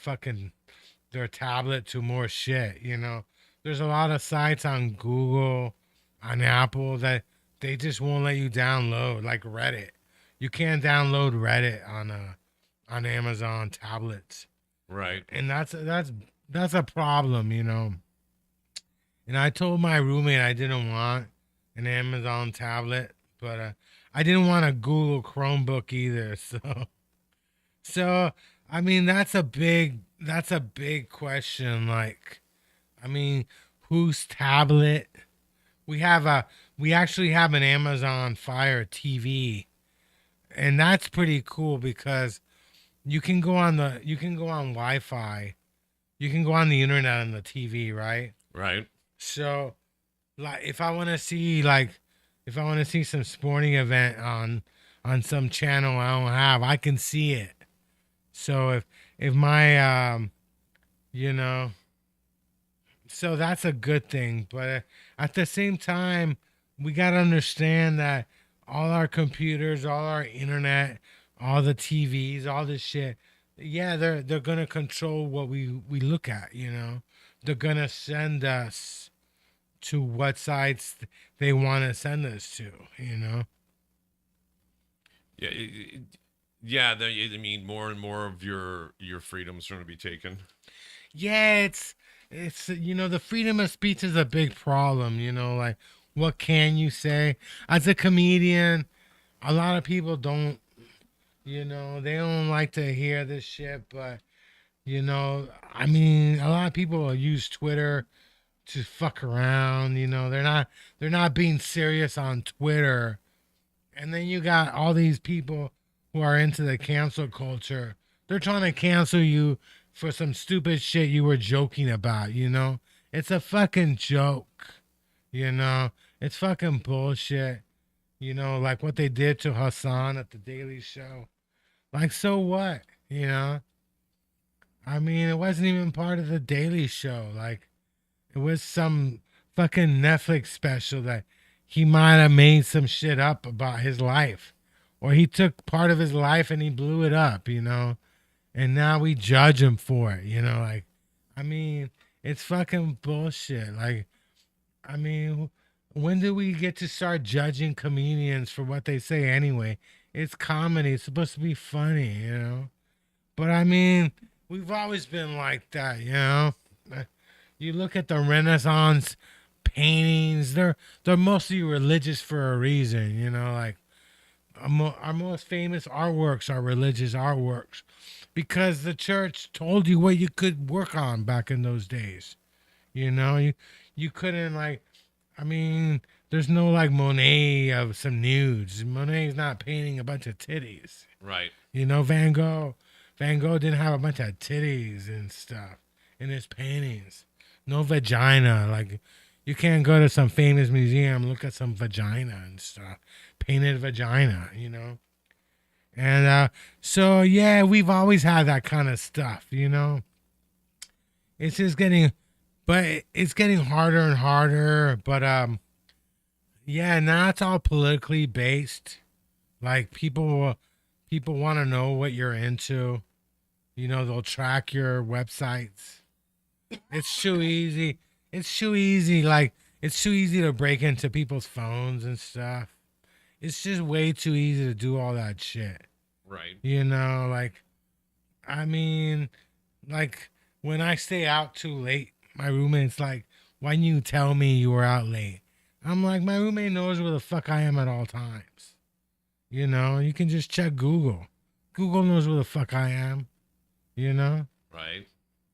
tablet to more shit. You know, there's a lot of sites on Google, on Apple that they just won't let you download, like Reddit. You can't download Reddit on Amazon tablets, Right. and that's a problem, you know. And I told my roommate I didn't want an Amazon tablet, but I didn't want a Google Chromebook either. So I mean that's a big question. Like, I mean, whose tablet? We actually have an Amazon Fire TV, and that's pretty cool because you can go on Wi-Fi, you can go on the internet on the TV, right? Right. So, like, if I want to see some sporting event on some channel I don't have, I can see it. So if my you know. So that's a good thing, but at the same time, we got to understand that all our computers, all our internet, all the TVs, all this shit, yeah, they're going to control what we look at, you know. They're going to send us to what sites they want to send us to, you know. Yeah. Yeah. I mean, more and more of your freedoms are going to be taken. Yeah, it's you know, the freedom of speech is a big problem, you know, like what can you say as a comedian? A lot of people don't, you know, they don't like to hear this shit, but you know, I mean, a lot of people use Twitter to fuck around, you know. They're not being serious on Twitter. And then you got all these people who are into the cancel culture. They're trying to cancel you for some stupid shit you were joking about, you know? It's a fucking joke, you know? It's fucking bullshit, you know, like what they did to Hassan at the Daily Show. Like, so what, you know? I mean, it wasn't even part of the Daily Show. Like, it was some fucking Netflix special that he might have made some shit up about his life. Or he took part of his life and he blew it up, you know? And now we judge him for it, you know? Like, I mean, it's fucking bullshit. Like, I mean, when do we get to start judging comedians for what they say anyway? It's comedy. It's supposed to be funny, you know? But I mean, we've always been like that, you know? You look at the Renaissance paintings, they're mostly religious for a reason, you know? Like, our most famous artworks are religious artworks because the church told you what you could work on back in those days. You know, you couldn't, like, I mean, there's no like Monet of some nudes. Monet's not painting a bunch of titties. Right. You know, Van Gogh Van Gogh didn't have a bunch of titties and stuff in his paintings. No vagina. Like, you can't go to some famous museum, look at some vagina and stuff. Painted vagina, you know? And so, yeah, we've always had that kind of stuff, you know? It's just getting, but it's getting harder and harder. But, yeah, now it's all politically based. Like, people want to know what you're into. You know, they'll track your websites. It's too easy. It's too easy. Like, it's too easy to break into people's phones and stuff. It's just way too easy to do all that shit. Right. You know, like, I mean, like, when I stay out too late, my roommate's like, why didn't you tell me you were out late? I'm like, my roommate knows where the fuck I am at all times. You know, you can just check Google. Google knows where the fuck I am. You know? Right.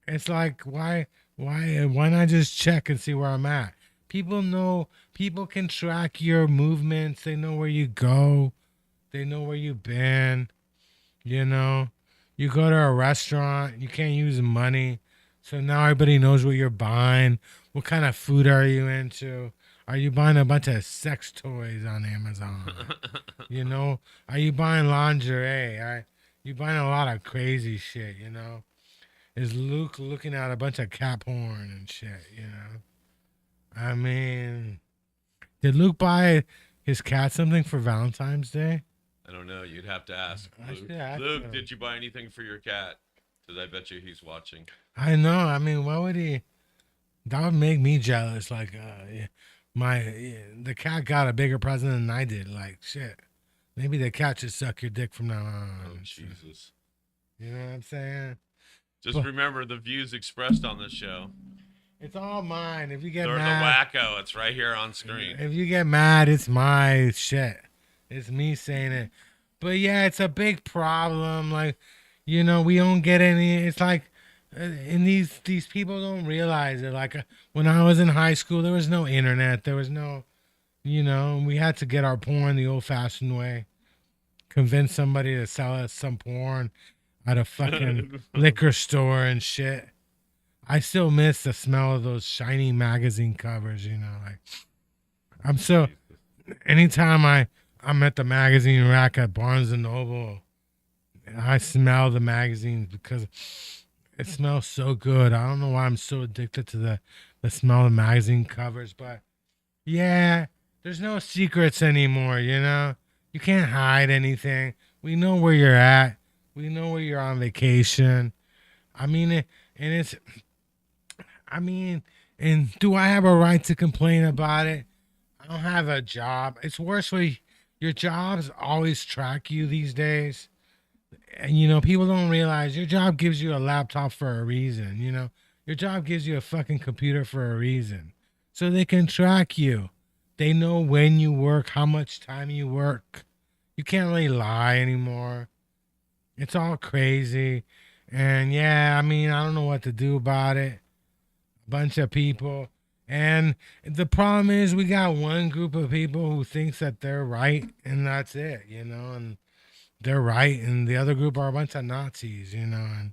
It's like, why not just check and see where I'm at? People know, people can track your movements. They know where you go. They know where you've been. You know, you go to a restaurant, you can't use money. So now everybody knows what you're buying. What kind of food are you into? Are you buying a bunch of sex toys on Amazon? You know, are you buying lingerie? Are you buying a lot of crazy shit, you know? Is Luke looking at a bunch of cat porn and shit, you know? I mean, did Luke buy his cat something for Valentine's Day? I don't know. You'd have to ask I Luke. should ask Luke, him. did you buy anything for your cat? Because I bet you he's watching. I know. I mean, why would he? That would make me jealous. Like, the cat got a bigger present than I did. Like, shit. Maybe the cat should suck your dick from now on. Oh, Jesus. You know what I'm saying? Just remember the views expressed on this show. It's all mine. If you get They're mad, the wacko. It's right here on screen. if you get mad, it's my shit. It's me saying it. But yeah, it's a big problem. Like, you know, we don't get any. It's like, and these people don't realize it. Like, when I was in high school, there was no internet. There was no, you know, we had to get our porn the old-fashioned way. Convince somebody to sell us some porn at a fucking liquor store and shit. I still miss the smell of those shiny magazine covers, you know, like I'm so anytime I'm at the magazine rack at Barnes and Noble, I smell the magazines because it smells so good. I don't know why I'm so addicted to the smell of magazine covers, but yeah, there's no secrets anymore, you know? You can't hide anything. We know where you're at. We know where you're on vacation. I mean, and do I have a right to complain about it? I don't have a job. It's worse when your jobs always track you these days. And, you know, people don't realize your job gives you a laptop for a reason, you know? Your job gives you a fucking computer for a reason. So they can track you. They know when you work, how much time you work. You can't really lie anymore. It's all crazy. And yeah, I mean, I don't know what to do about it. A bunch of people. And the problem is we got one group of people who thinks that they're right and that's it, you know, and they're right. And the other group are a bunch of Nazis, you know, and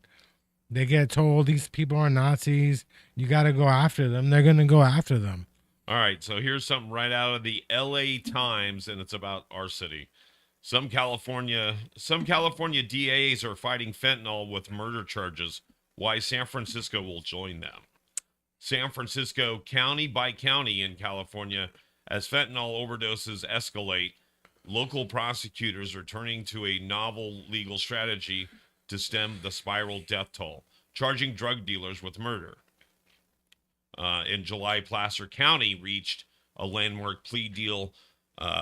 they get told these people are Nazis. You got to go after them. They're going to go after them. All right, so here's something right out of the LA Times, and it's about our city. Some California DAs are fighting fentanyl with murder charges. Why San Francisco will join them. San Francisco, county by county in California, as fentanyl overdoses escalate, local prosecutors are turning to a novel legal strategy to stem the spiral death toll, charging drug dealers with murder. In July, Placer County reached a landmark plea deal,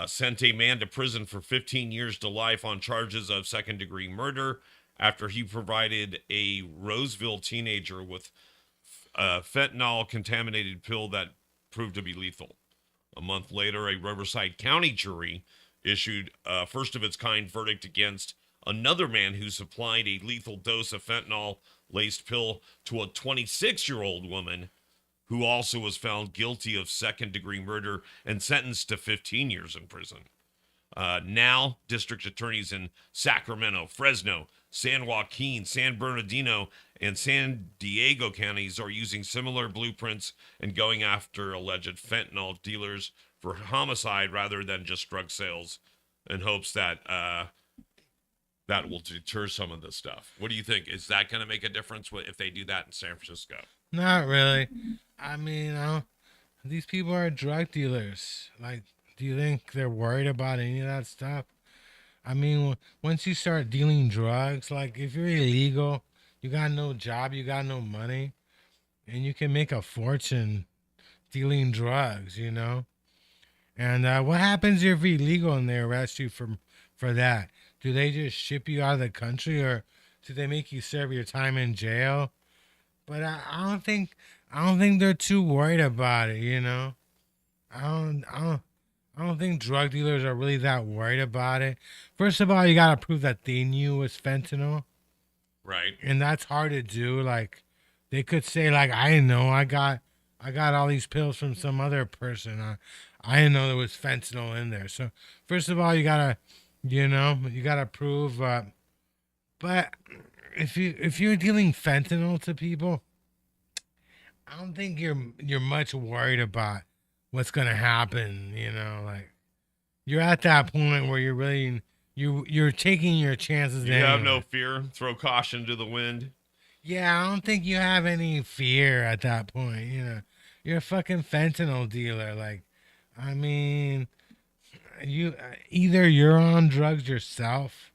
sent a man to prison for 15 years to life on charges of second-degree murder after he provided a Roseville teenager with a fentanyl-contaminated pill that proved to be lethal. A month later, a Riverside County jury issued a first-of-its-kind verdict against another man who supplied a lethal dose of fentanyl-laced pill to a 26-year-old woman who also was found guilty of second-degree murder and sentenced to 15 years in prison. Now, district attorneys in Sacramento, Fresno, San Joaquin, San Bernardino, and San Diego counties are using similar blueprints and going after alleged fentanyl dealers for homicide rather than just drug sales, in hopes that that will deter some of this stuff. What do you think? Is that going to make a difference if they do that in San Francisco? Not really. I mean, these people are drug dealers. Like, do you think they're worried about any of that stuff? I mean, once you start dealing drugs, like if you're illegal, you got no job, you got no money, and you can make a fortune dealing drugs, you know? And what happens if you're illegal and they arrest you for that? Do they just ship you out of the country, or do they make you serve your time in jail? But I don't think they're too worried about it, you know? I don't think drug dealers are really that worried about it. First of all, you gotta prove that they knew it was fentanyl, Right. and that's hard to do. Like, they could say, like, I didn't know, I got all these pills from some other person. I didn't know there was fentanyl in there. So first of all, you gotta prove. But if you're dealing fentanyl to people, I don't think you're much worried about what's gonna happen. You know, like, you're at that point where you're taking your chances. You have anyway. no fear. Throw caution to the wind. Yeah, I don't think you have any fear at that point. You know, you're a fucking fentanyl dealer. Like, I mean, you either you're on drugs yourself.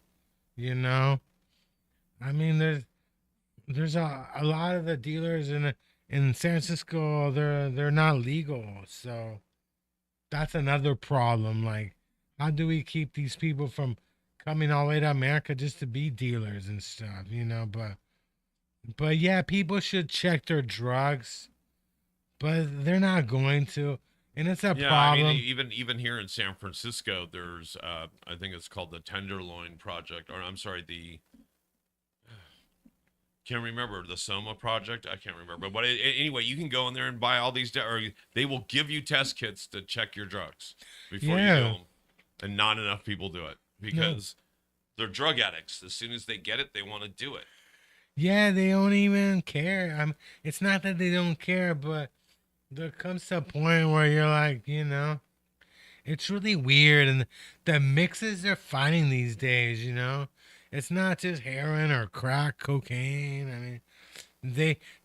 You know, I mean, there's a lot of the dealers in San Francisco. They're not legal, so that's another problem. Like, how do we keep these people from coming all the way to America just to be dealers and stuff? You know, but yeah, people should check their drugs, but they're not going to, and it's a Yeah, problem. I mean, even here in San Francisco, there's I think it's called the Tenderloin Project, or I'm sorry, the can't remember the Soma Project. I can't remember, but anyway, you can go in there and buy all these, or they will give you test kits to check your drugs before you do Yeah. them, and not enough people do it because they're drug addicts. As soon as they get it, they want to do it. Yeah, they don't even care. It's not that they don't care, but there comes a point where you're like, you know, it's really weird, and the mixes they're finding these days, you know, it's not just heroin or crack cocaine. I mean,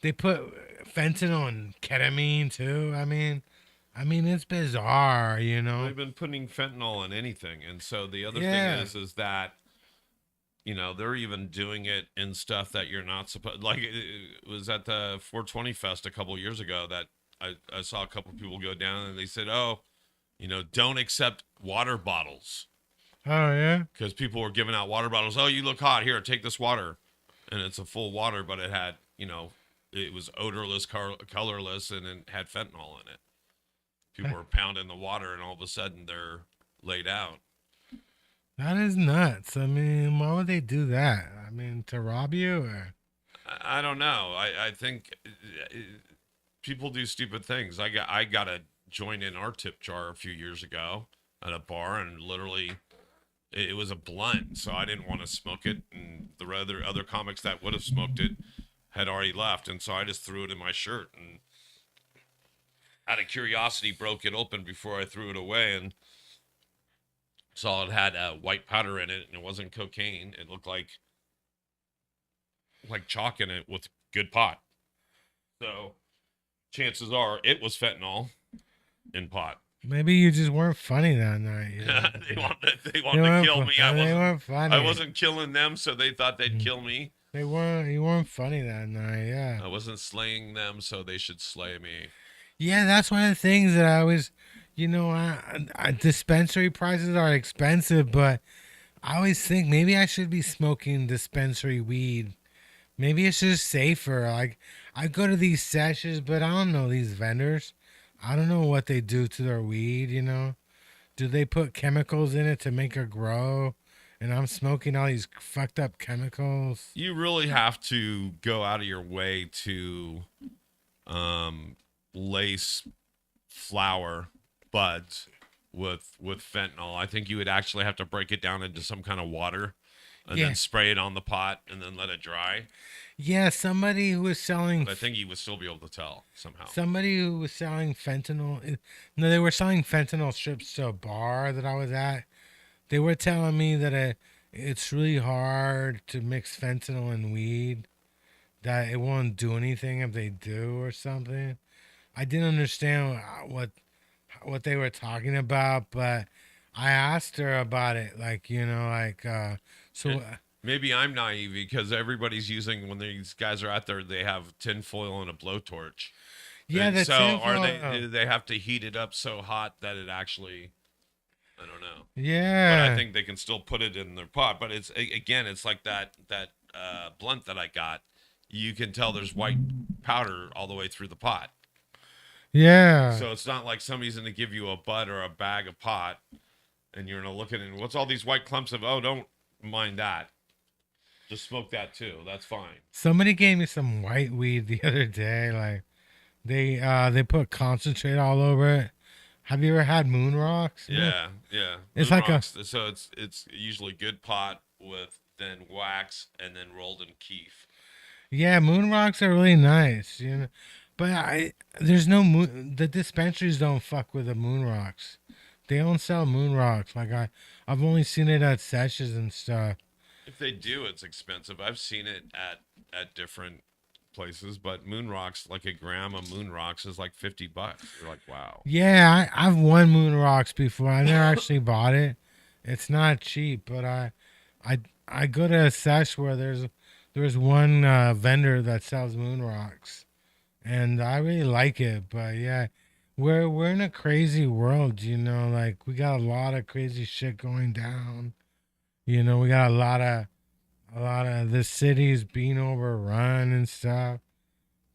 they put fentanyl and ketamine too. I mean, it's bizarre, you know. They've been putting fentanyl in anything, and so the other Yeah. thing is that they're even doing it in stuff that you're not supposed. Like it was at the 420 Fest a couple years ago that I saw a couple people go down and they said, "Oh, don't accept water bottles," Oh yeah. because people were giving out water bottles. Oh, you look hot. Here, take this water, and it's a full water, but it had it was odorless, colorless, and it had fentanyl in it. People were pounding the water, and all of a sudden they're laid out. That is nuts. I mean, why would they do that? I mean, to rob you, or I don't know. I think people do stupid things. I got a joint in our tip jar a few years ago at a bar, and literally it was a blunt, so I didn't want to smoke it, and the other comics that would have smoked it had already left, and so I just threw it in my shirt and out of curiosity broke it open before I threw it away and saw it had white powder in it, and it wasn't cocaine. It looked like chalk in it with good pot. So chances are it was fentanyl in pot. maybe you just weren't funny that night. You know? They wanted to kill me. They weren't funny. I wasn't killing them, so they thought they'd kill me. You weren't funny that night. Yeah. I wasn't slaying them, so they should slay me. Yeah, that's one of the things that I always, dispensary prices are expensive, but I always think maybe I should be smoking dispensary weed. Maybe it's just safer. Like, I go to these sessions, but I don't know these vendors. I don't know what they do to their weed, you know? Do they put chemicals in it to make it grow? And I'm smoking all these fucked up chemicals. You really have to go out of your way to lace flower buds with fentanyl. I think you would actually have to break it down into some kind of water and Yeah. then spray it on the pot and then let it dry. Yeah, somebody who was selling But I think he would still be able to tell somehow. somebody who was selling fentanyl. No, they were selling fentanyl strips to a bar that I was at. They were telling me that it's really hard to mix fentanyl and weed. That it won't do anything if they do or something. I didn't understand what they were talking about, but I asked her about it. Like so. Maybe I'm naive because everybody's using, when these guys are out there, they have tinfoil and a blowtorch. Yeah, And that's so do they have to heat it up so hot that it actually, I don't know. Yeah. But I think they can still put it in their pot. But it's like that blunt that I got. You can tell there's white powder all the way through the pot. Yeah. So it's not like somebody's going to give you a bud or a bag of pot, and you're going to look at it and what's all these white clumps of? Oh, don't mind that. Just smoke that too. That's fine. Somebody gave me some white weed the other day. Like they put concentrate all over it. Have you ever had moon rocks? Yeah. It's Moon like rocks, so it's usually good pot with then wax and then rolled in keef. Yeah, moon rocks are really nice, But there's no moon. The dispensaries don't fuck with the moon rocks. They don't sell moon rocks. Like I've only seen it at sessions and stuff. If they do, it's expensive. I've seen it at different places, but moon rocks, like a gram of moon rocks, is like $50. You're like, wow. Yeah, I've won moon rocks before. I never actually bought it. It's not cheap, but I go to a sesh where there's one vendor that sells moon rocks, and I really like it. But yeah, we're in a crazy world, Like we got a lot of crazy shit going down. We got a lot of the cities being overrun and stuff.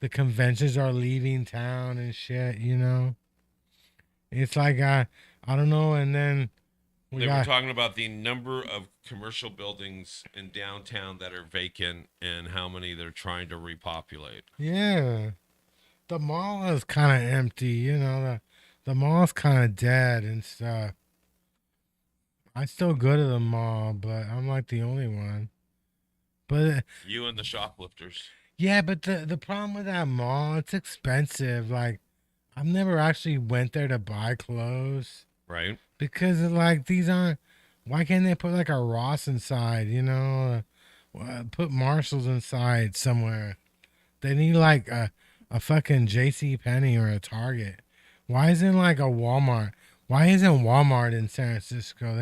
The conventions are leaving town and shit. It's like I don't know. And then They were talking about the number of commercial buildings in downtown that are vacant and how many they're trying to repopulate. Yeah, the mall is kind of empty. The mall's kind of dead and stuff. I still go to the mall, but I'm like the only one. But You and the shoplifters. yeah, but the problem with that mall, it's expensive. Like I've never actually went there to buy clothes Right. because like these aren't. Why can't they put like a Ross inside? Put Marshalls inside somewhere. They need like a fucking J.C. Penney or a Target. Why isn't like a Walmart? Why isn't Walmart in San Francisco?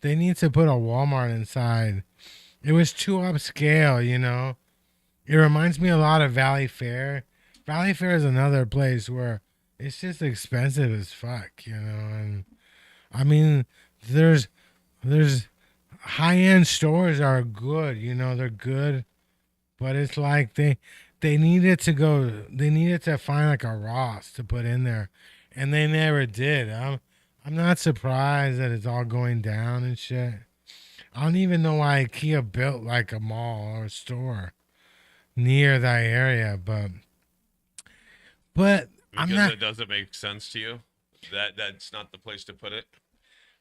They need to put a Walmart inside. It was too upscale, It reminds me a lot of Valley Fair. Valley Fair is another place where it's just expensive as fuck, And I mean, there's high-end stores are good, they're good, but it's like they needed to find like a Ross to put in there, and they never did. I'm not surprised that it's all going down and shit. I don't even know why IKEA built like a mall or a store near that area, but I'm Because not. it doesn't make sense to you. That's not the place to put it.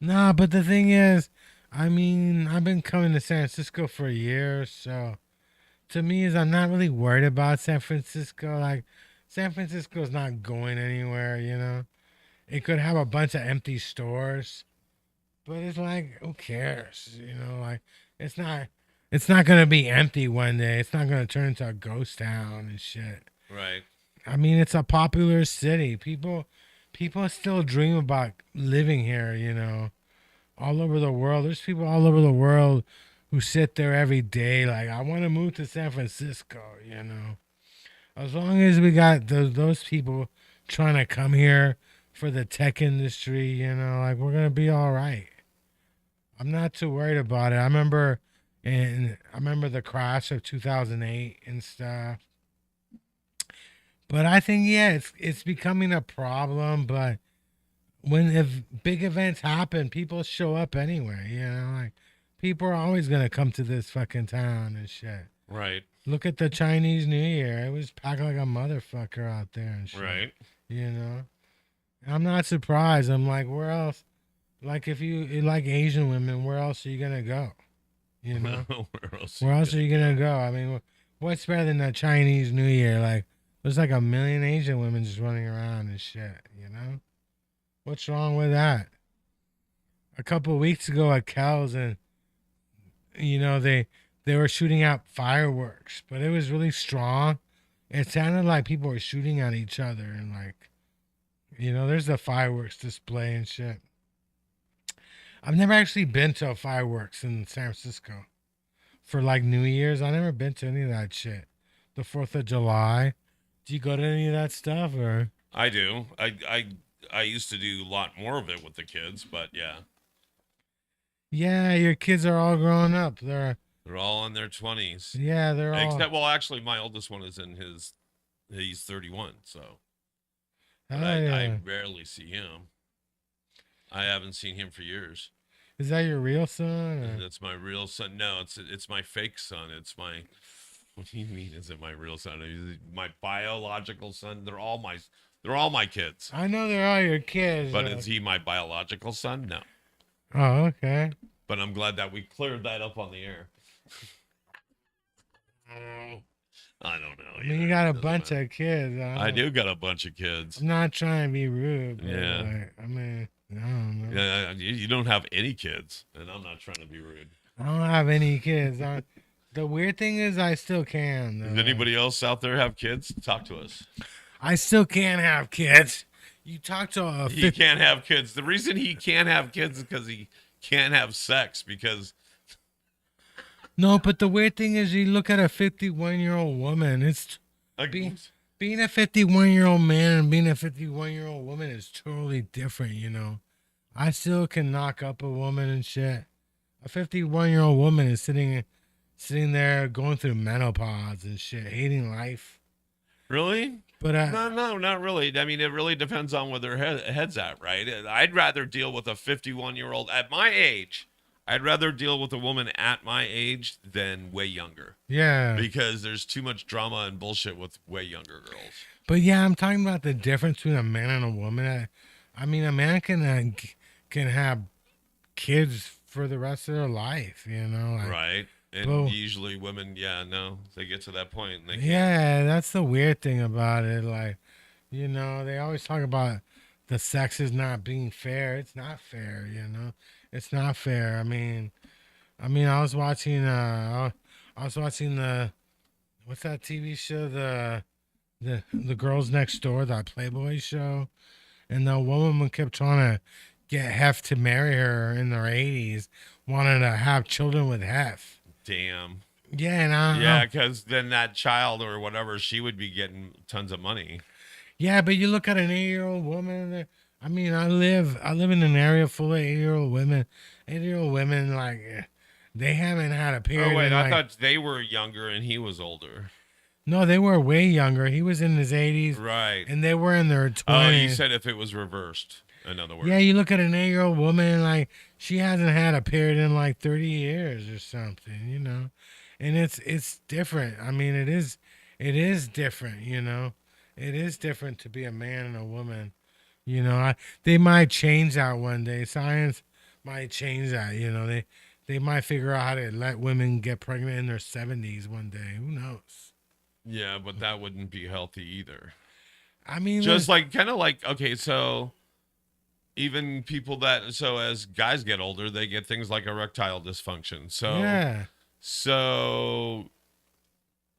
Nah, but the thing is, I mean, I've been coming to San Francisco for years, so to me, is I'm not really worried about San Francisco. Like, San Francisco's not going anywhere. It could have a bunch of empty stores, but it's like, who cares? Like it's not gonna be empty one day. It's not gonna turn into a ghost town and shit. Right. I mean, it's a popular city. People still dream about living here, all over the world. There's people all over the world who sit there every day like, I want to move to San Francisco, As long as we got those people trying to come here for the tech industry, like we're going to be all right. I'm not too worried about it. I remember the crash of 2008 and stuff. But I think, yeah, it's becoming a problem, but if big events happen, people show up anyway, like people are always going to come to this fucking town and shit. Right. Look at the Chinese New Year. It was packed like a motherfucker out there and shit. Right. I'm not surprised. I'm like, where else? Like, if you like Asian women, where else are you going to go? You know, Where else? where else are you gonna go? I mean, what's better than the Chinese New Year? Like, there's like a million Asian women just running around and shit. You know, what's wrong with that? A couple of weeks ago at Kel's, and they were shooting out fireworks, but it was really strong. It sounded like people were shooting at each other, and like, there's the fireworks display and shit. I've never actually been to a fireworks in San Francisco for like New Year's. I never been to any of that shit. The 4th of July. Do you go to any of that stuff or? I do. I used to do a lot more of it with the kids, but yeah, Yeah, your kids are all grown up. they're all in their 20s. Yeah, they're all. Except, well, actually, my oldest one is he's 31, so. But Oh, I yeah. rarely see him. I haven't seen him for years. Is that your real son? Or? That's my real son. No, it's my fake son. It's my. What do you mean? Is it my real son? Is it my biological son? They're all my kids. I know they're all your kids. But is he my biological son? No. Oh, okay. But I'm glad that we cleared that up on the air. I don't know. I mean, you got a bunch of kids. I do got a bunch of kids. I'm not trying to be rude. But Yeah. like, I mean, I don't know. Yeah, you don't have any kids, and I'm not trying to be rude. I don't have any kids. The weird thing is, I still can. Does anybody else out there have kids? Talk to us. I still can have kids. You talk to a He can't have kids. The reason he can't have kids is because he can't have sex. Because No, but the weird thing is, you look at a 51-year-old woman. It's being a 51-year-old man and being a 51-year-old woman is totally different. I still can knock up a woman and shit. A 51-year-old woman is sitting there going through menopause and shit, hating life. really? But No, not really. I mean, it really depends on where their head's at, right? I'd rather deal with a 51-year-old at my age. I'd rather deal with a woman at my age than way younger. yeah. Because there's too much drama and bullshit with way younger girls. But yeah, I'm talking about the difference between a man and a woman. I mean, a man can have kids for the rest of their life, like, Right. And well- usually women, they get to that point. And they can't. Yeah, that's the weird thing about it. Like, they always talk about the sex is not being fair. It's not fair, It's not fair. I mean, I was watching the what's that TV show? The Girls Next Door, that Playboy show, and the woman kept trying to get Hef to marry her in their 80s, wanted to have children with Hef. Damn. Yeah, and Yeah, because then that child or whatever, she would be getting tons of money. yeah, but you look at an 8-year-old woman. I mean, I live in an area full of 8-year-old women. 8-year-old women, like, they haven't had a period. Oh, wait, I like, thought they were younger and he was older. no, they were way younger. He was in his 80s, Right. and they were in their 20s. Oh, you said if it was reversed, in other words. Yeah, you look at an 8-year-old woman, like, she hasn't had a period in like 30 years or something, and it's different. I mean, it is different, It is different to be a man and a woman. They might change that one day. Science might change that. They might figure out how to let women get pregnant in their 70s one day. Who knows? Yeah, but that wouldn't be healthy either. I mean, Just kind of like, okay, so even people so as guys get older, they get things like erectile dysfunction. So, yeah. So,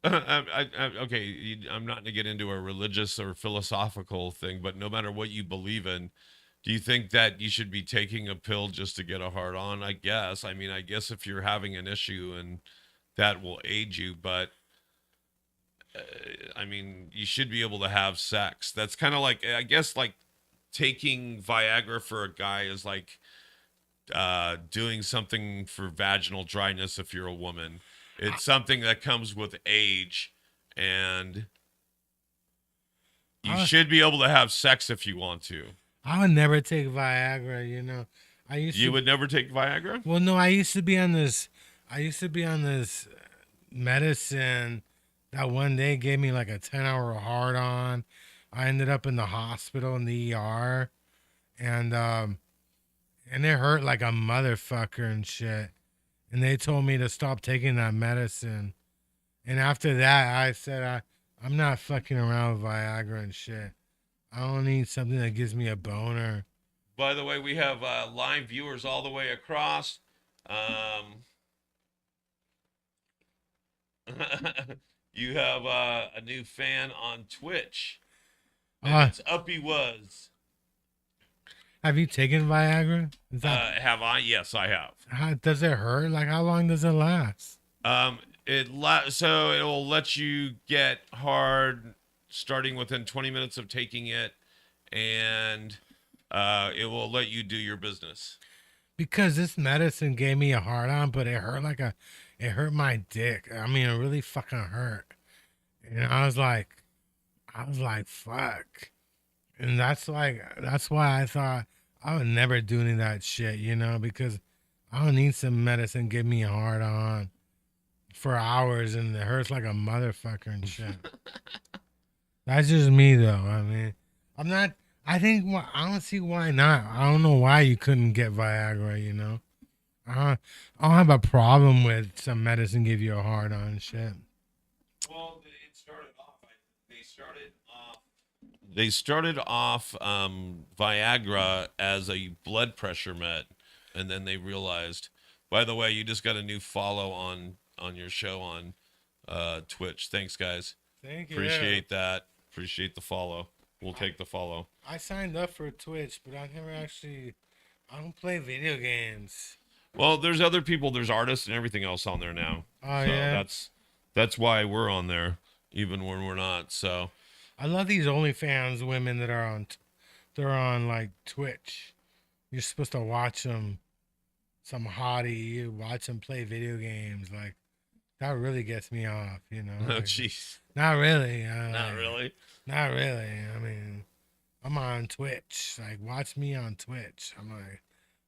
okay, I'm not going to get into a religious or philosophical thing, but no matter what you believe in, do you think that you should be taking a pill just to get a hard on? I guess. I mean, I guess if you're having an issue and that will aid you, but I mean, you should be able to have sex. That's kind of like, I guess, like taking Viagra for a guy is like doing something for vaginal dryness if you're a woman. It's something that comes with age, and you should be able to have sex if you want to. I would never take Viagra. You would never take Viagra? Well, no, I used to be on this medicine that one day gave me like a 10-hour hard on. I ended up in the hospital in the ER, and it hurt like a motherfucker and shit. and they told me to stop taking that medicine. And after that, I said I'm not fucking around with Viagra and shit. I don't need something that gives me a boner. By the way, we have live viewers all the way across. Um, you have a new fan on Twitch, and Uh, it's Uppy Was. have you taken Viagra? Is that, Have I? Yes, I have. does it hurt? Like, how long does it last? So it will let you get hard starting within 20 minutes of taking it, and it will let you do your business. Because this medicine gave me a hard on, but it hurt my dick. I mean, it really fucking hurt. And I was like, fuck. And that's why I thought I would never do any of that shit, because I don't need some medicine give me a hard on for hours and it hurts like a motherfucker and shit. That's just me though. I mean, I don't see why not. I don't know why you couldn't get Viagra, I don't have a problem with some medicine give you a hard on and shit. Well, it started off. They started off Viagra as a blood pressure med, and then they realized. By the way, you just got a new follow on your show on Twitch. Thanks, guys. Thank you. Appreciate that. Appreciate the follow. We'll take the follow. I signed up for Twitch, but I don't play video games. Well, there's other people. There's artists and everything else on there now. Oh, so yeah? That's why we're on there, even when we're not. So I love these OnlyFans women that are they're on like Twitch. You're supposed to watch them, some hottie, you watch them play video games. Like, that really gets me off, oh Like, jeez, not really. not really. Not really. I mean, I'm on Twitch. Like, watch me on Twitch. I'm like,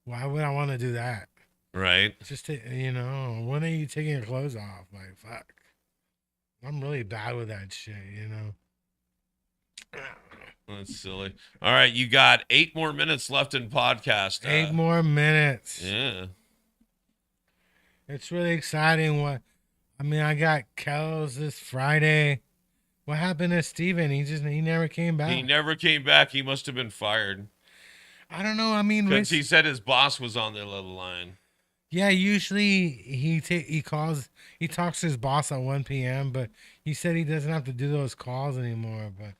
why would I want to do that? Right. Just to, when are you taking your clothes off? Like, fuck. I'm really bad with that shit, That's silly. All right, you got 8 more minutes left in podcast. 8 more minutes. Yeah. It's really exciting. I got Kells this Friday. What happened to Steven? He never came back. He never came back. He must have been fired. I don't know. I mean, Because he said his boss was on the little line. yeah, usually he talks to his boss at 1 p.m., but he said he doesn't have to do those calls anymore. But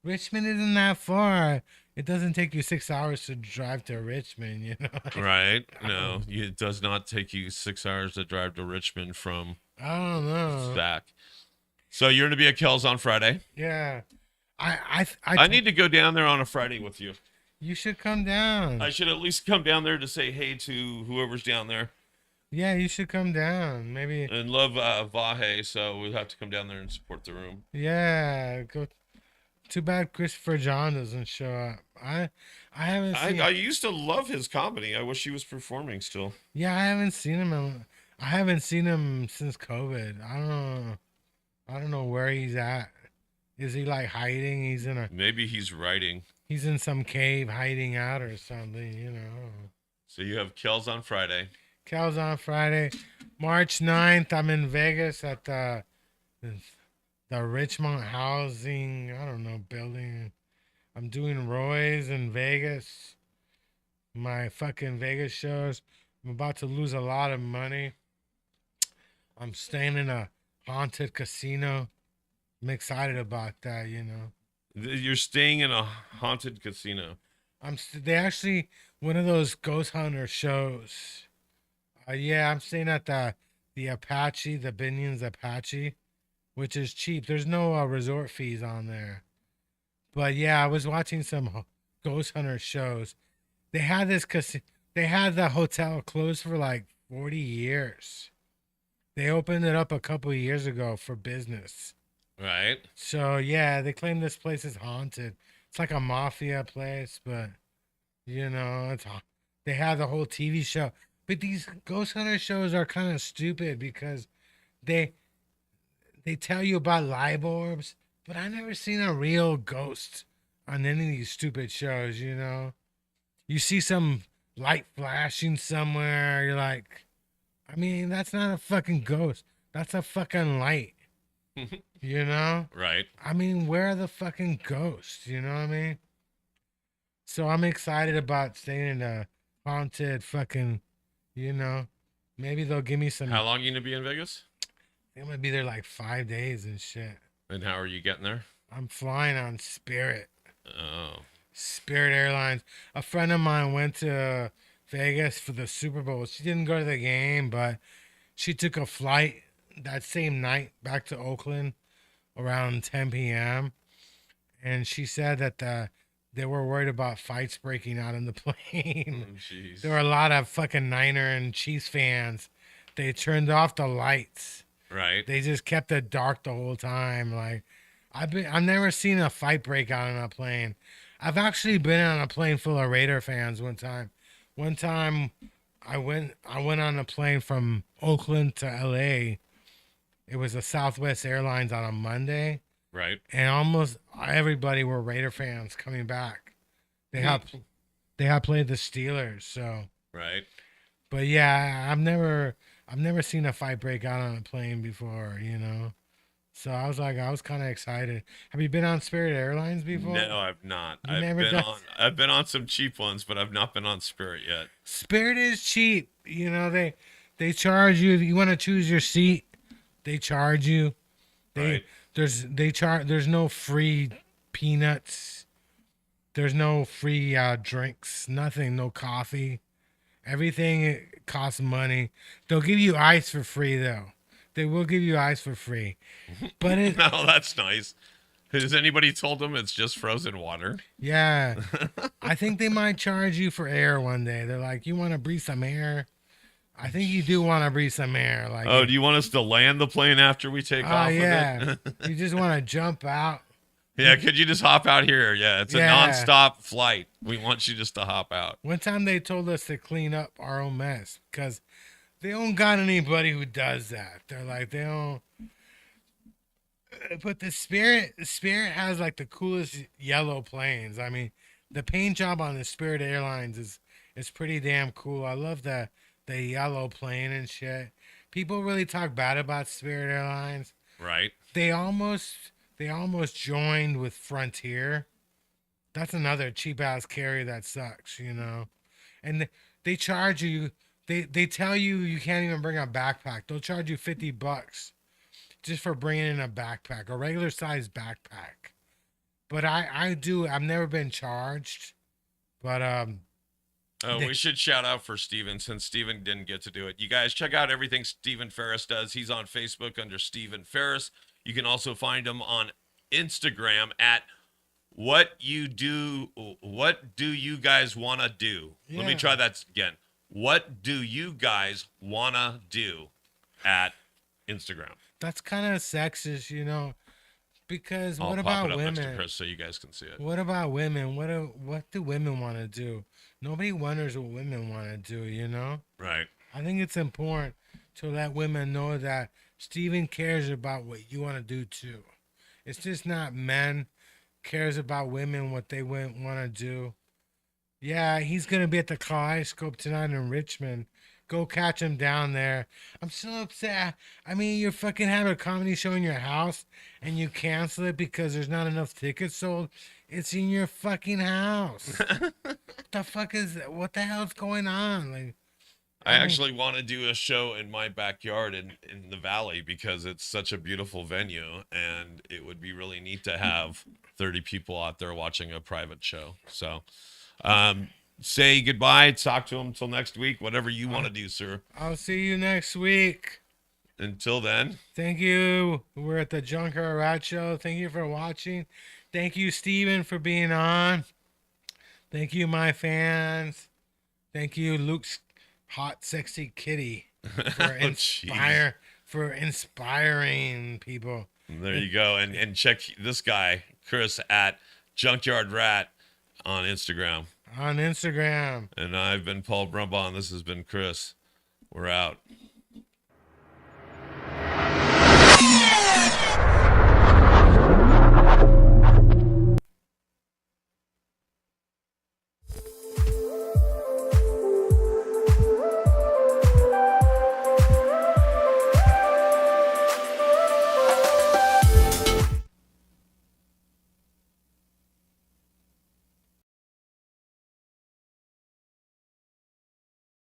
Richmond isn't that far. It doesn't take you 6 hours to drive to Richmond, Right. No, it does not take you 6 hours to drive to Richmond from I don't know. Stack. So you're going to be at Kells on Friday. Yeah. I need to go down there on a Friday with you. You should come down. I should at least come down there to say hey to whoever's down there. Yeah, you should come down. Maybe. And love Vahe, so we'll have to come down there and support the room. Yeah, go. Too bad Christopher John doesn't show up. I haven't seen. I used to love his comedy. I wish he was performing still. Yeah, I haven't seen him. I haven't seen him since COVID. I don't know where he's at. Is he like hiding? Maybe he's writing. He's in some cave hiding out or something, So you have Kells on Friday. Cal's on Friday. March 9th, I'm in Vegas at the Richmond Housing, I don't know, building. I'm doing Roy's in Vegas. My fucking Vegas shows. I'm about to lose a lot of money. I'm staying in a haunted casino. I'm excited about that, You're staying in a haunted casino. They actually, one of those ghost hunter shows. Yeah, I'm staying at the Apache, the Binion's Apache, which is cheap. There's no resort fees on there. But yeah, I was watching some ghost hunter shows. They had the hotel closed for like 40 years. They opened it up a couple of years ago for business. Right. So yeah, they claim this place is haunted. It's like a mafia place, but they have the whole TV show. But these ghost hunter shows are kind of stupid because they tell you about live orbs, but I never seen a real ghost on any of these stupid shows, You see some light flashing somewhere, you're like, I mean, that's not a fucking ghost. That's a fucking light. You know? Right. I mean, where are the fucking ghosts? You know what I mean? So I'm excited about staying in a haunted fucking, you know, maybe they'll give me some. How long you gonna be in Vegas? I'm gonna be there like 5 days and shit. And how are you getting there? I'm flying on Spirit. Oh. Spirit Airlines. A friend of mine went to Vegas for the Super Bowl. She didn't go to the game, but she took a flight that same night back to Oakland around 10 p.m. And she said that they were worried about fights breaking out in the plane. Jeez. There were a lot of fucking Niner and Chiefs fans. They turned off the lights. Right. They just kept it dark the whole time. Like I've never seen a fight break out on a plane. I've actually been on a plane full of Raider fans one time. One time I went on a plane from Oakland to LA. It was a Southwest Airlines on a Monday, Right. and almost everybody were Raider fans coming back. They had played the Steelers, so. Right. But yeah, I've never seen a fight break out on a plane before, you know. So I was kind of excited. Have you been on Spirit Airlines before? No, I've not. You never done- I've been on some cheap ones, but I've not been on Spirit yet. Spirit is cheap. You know, they charge you if you want to choose your seat, they charge you. Right. There's no free peanuts. There's no free drinks, nothing, no coffee. Everything costs money. They'll give you ice for free though. They will give you ice for free. But it No, that's nice. Has anybody told them it's just frozen water? yeah. I think they might charge you for air one day. They're like, "You want to breathe some air?" I think you do want to breathe some air like Oh, do you want us to land the plane after we take off yeah. with it? You just want to jump out. Yeah, could you just hop out here? Yeah, it's a Yeah. nonstop flight. We want you just to hop out. One time they told us to clean up our own mess because they don't got anybody who does that. They're like, they don't. But the Spirit has like the coolest yellow planes. I mean, the paint job on the Spirit Airlines is pretty damn cool. I love the yellow plane and shit. People really talk bad about Spirit Airlines. Right. They almost joined with Frontier. That's another cheap ass carrier that sucks, you know. And they charge you. They tell you can't even bring a backpack. They'll charge you $50 just for bringing in a backpack, a regular size backpack. But I've never been charged. But Oh, we should shout out for Steven since Steven didn't get to do it. You guys check out everything Steven Ferris does. He's on Facebook under Steven Ferris. You can also find him on Instagram at what do you guys want to do? Let me Yeah. try that again. What do you guys want to do at Instagram? that's kind of sexist, you know. Because I'll what pop about it up next to women? Chris so you guys can see it. What about women? What do women want to do? Nobody wonders what women want to do, you know? Right. I think it's important to let women know that Steven cares about what you want to do too. It's just not men cares about women what they want to do. Yeah, he's gonna be at the Kaleidoscope tonight in Richmond. Go catch him down there. I'm so upset. I mean, you're fucking having a comedy show in your house and you cancel it because there's not enough tickets sold. It's in your fucking house. What the hell's going on? Like, I actually want to do a show in my backyard in the valley because it's such a beautiful venue and it would be really neat to have 30 people out there watching a private show. So, say goodbye, talk to them until next week, whatever you want to do, sir. I'll see you next week. Until then, Thank you. We're at the JunkYard Rat Show. Thank you for watching. Thank you, Steven, for being on. Thank you, my fans. Thank you, Luke's hot, sexy kitty, jeez. for inspiring people. There you go. And check this guy, Chris, at JunkYard Rat on Instagram. On Instagram. And I've been Paul Brumbaugh, and this has been Chris. We're out.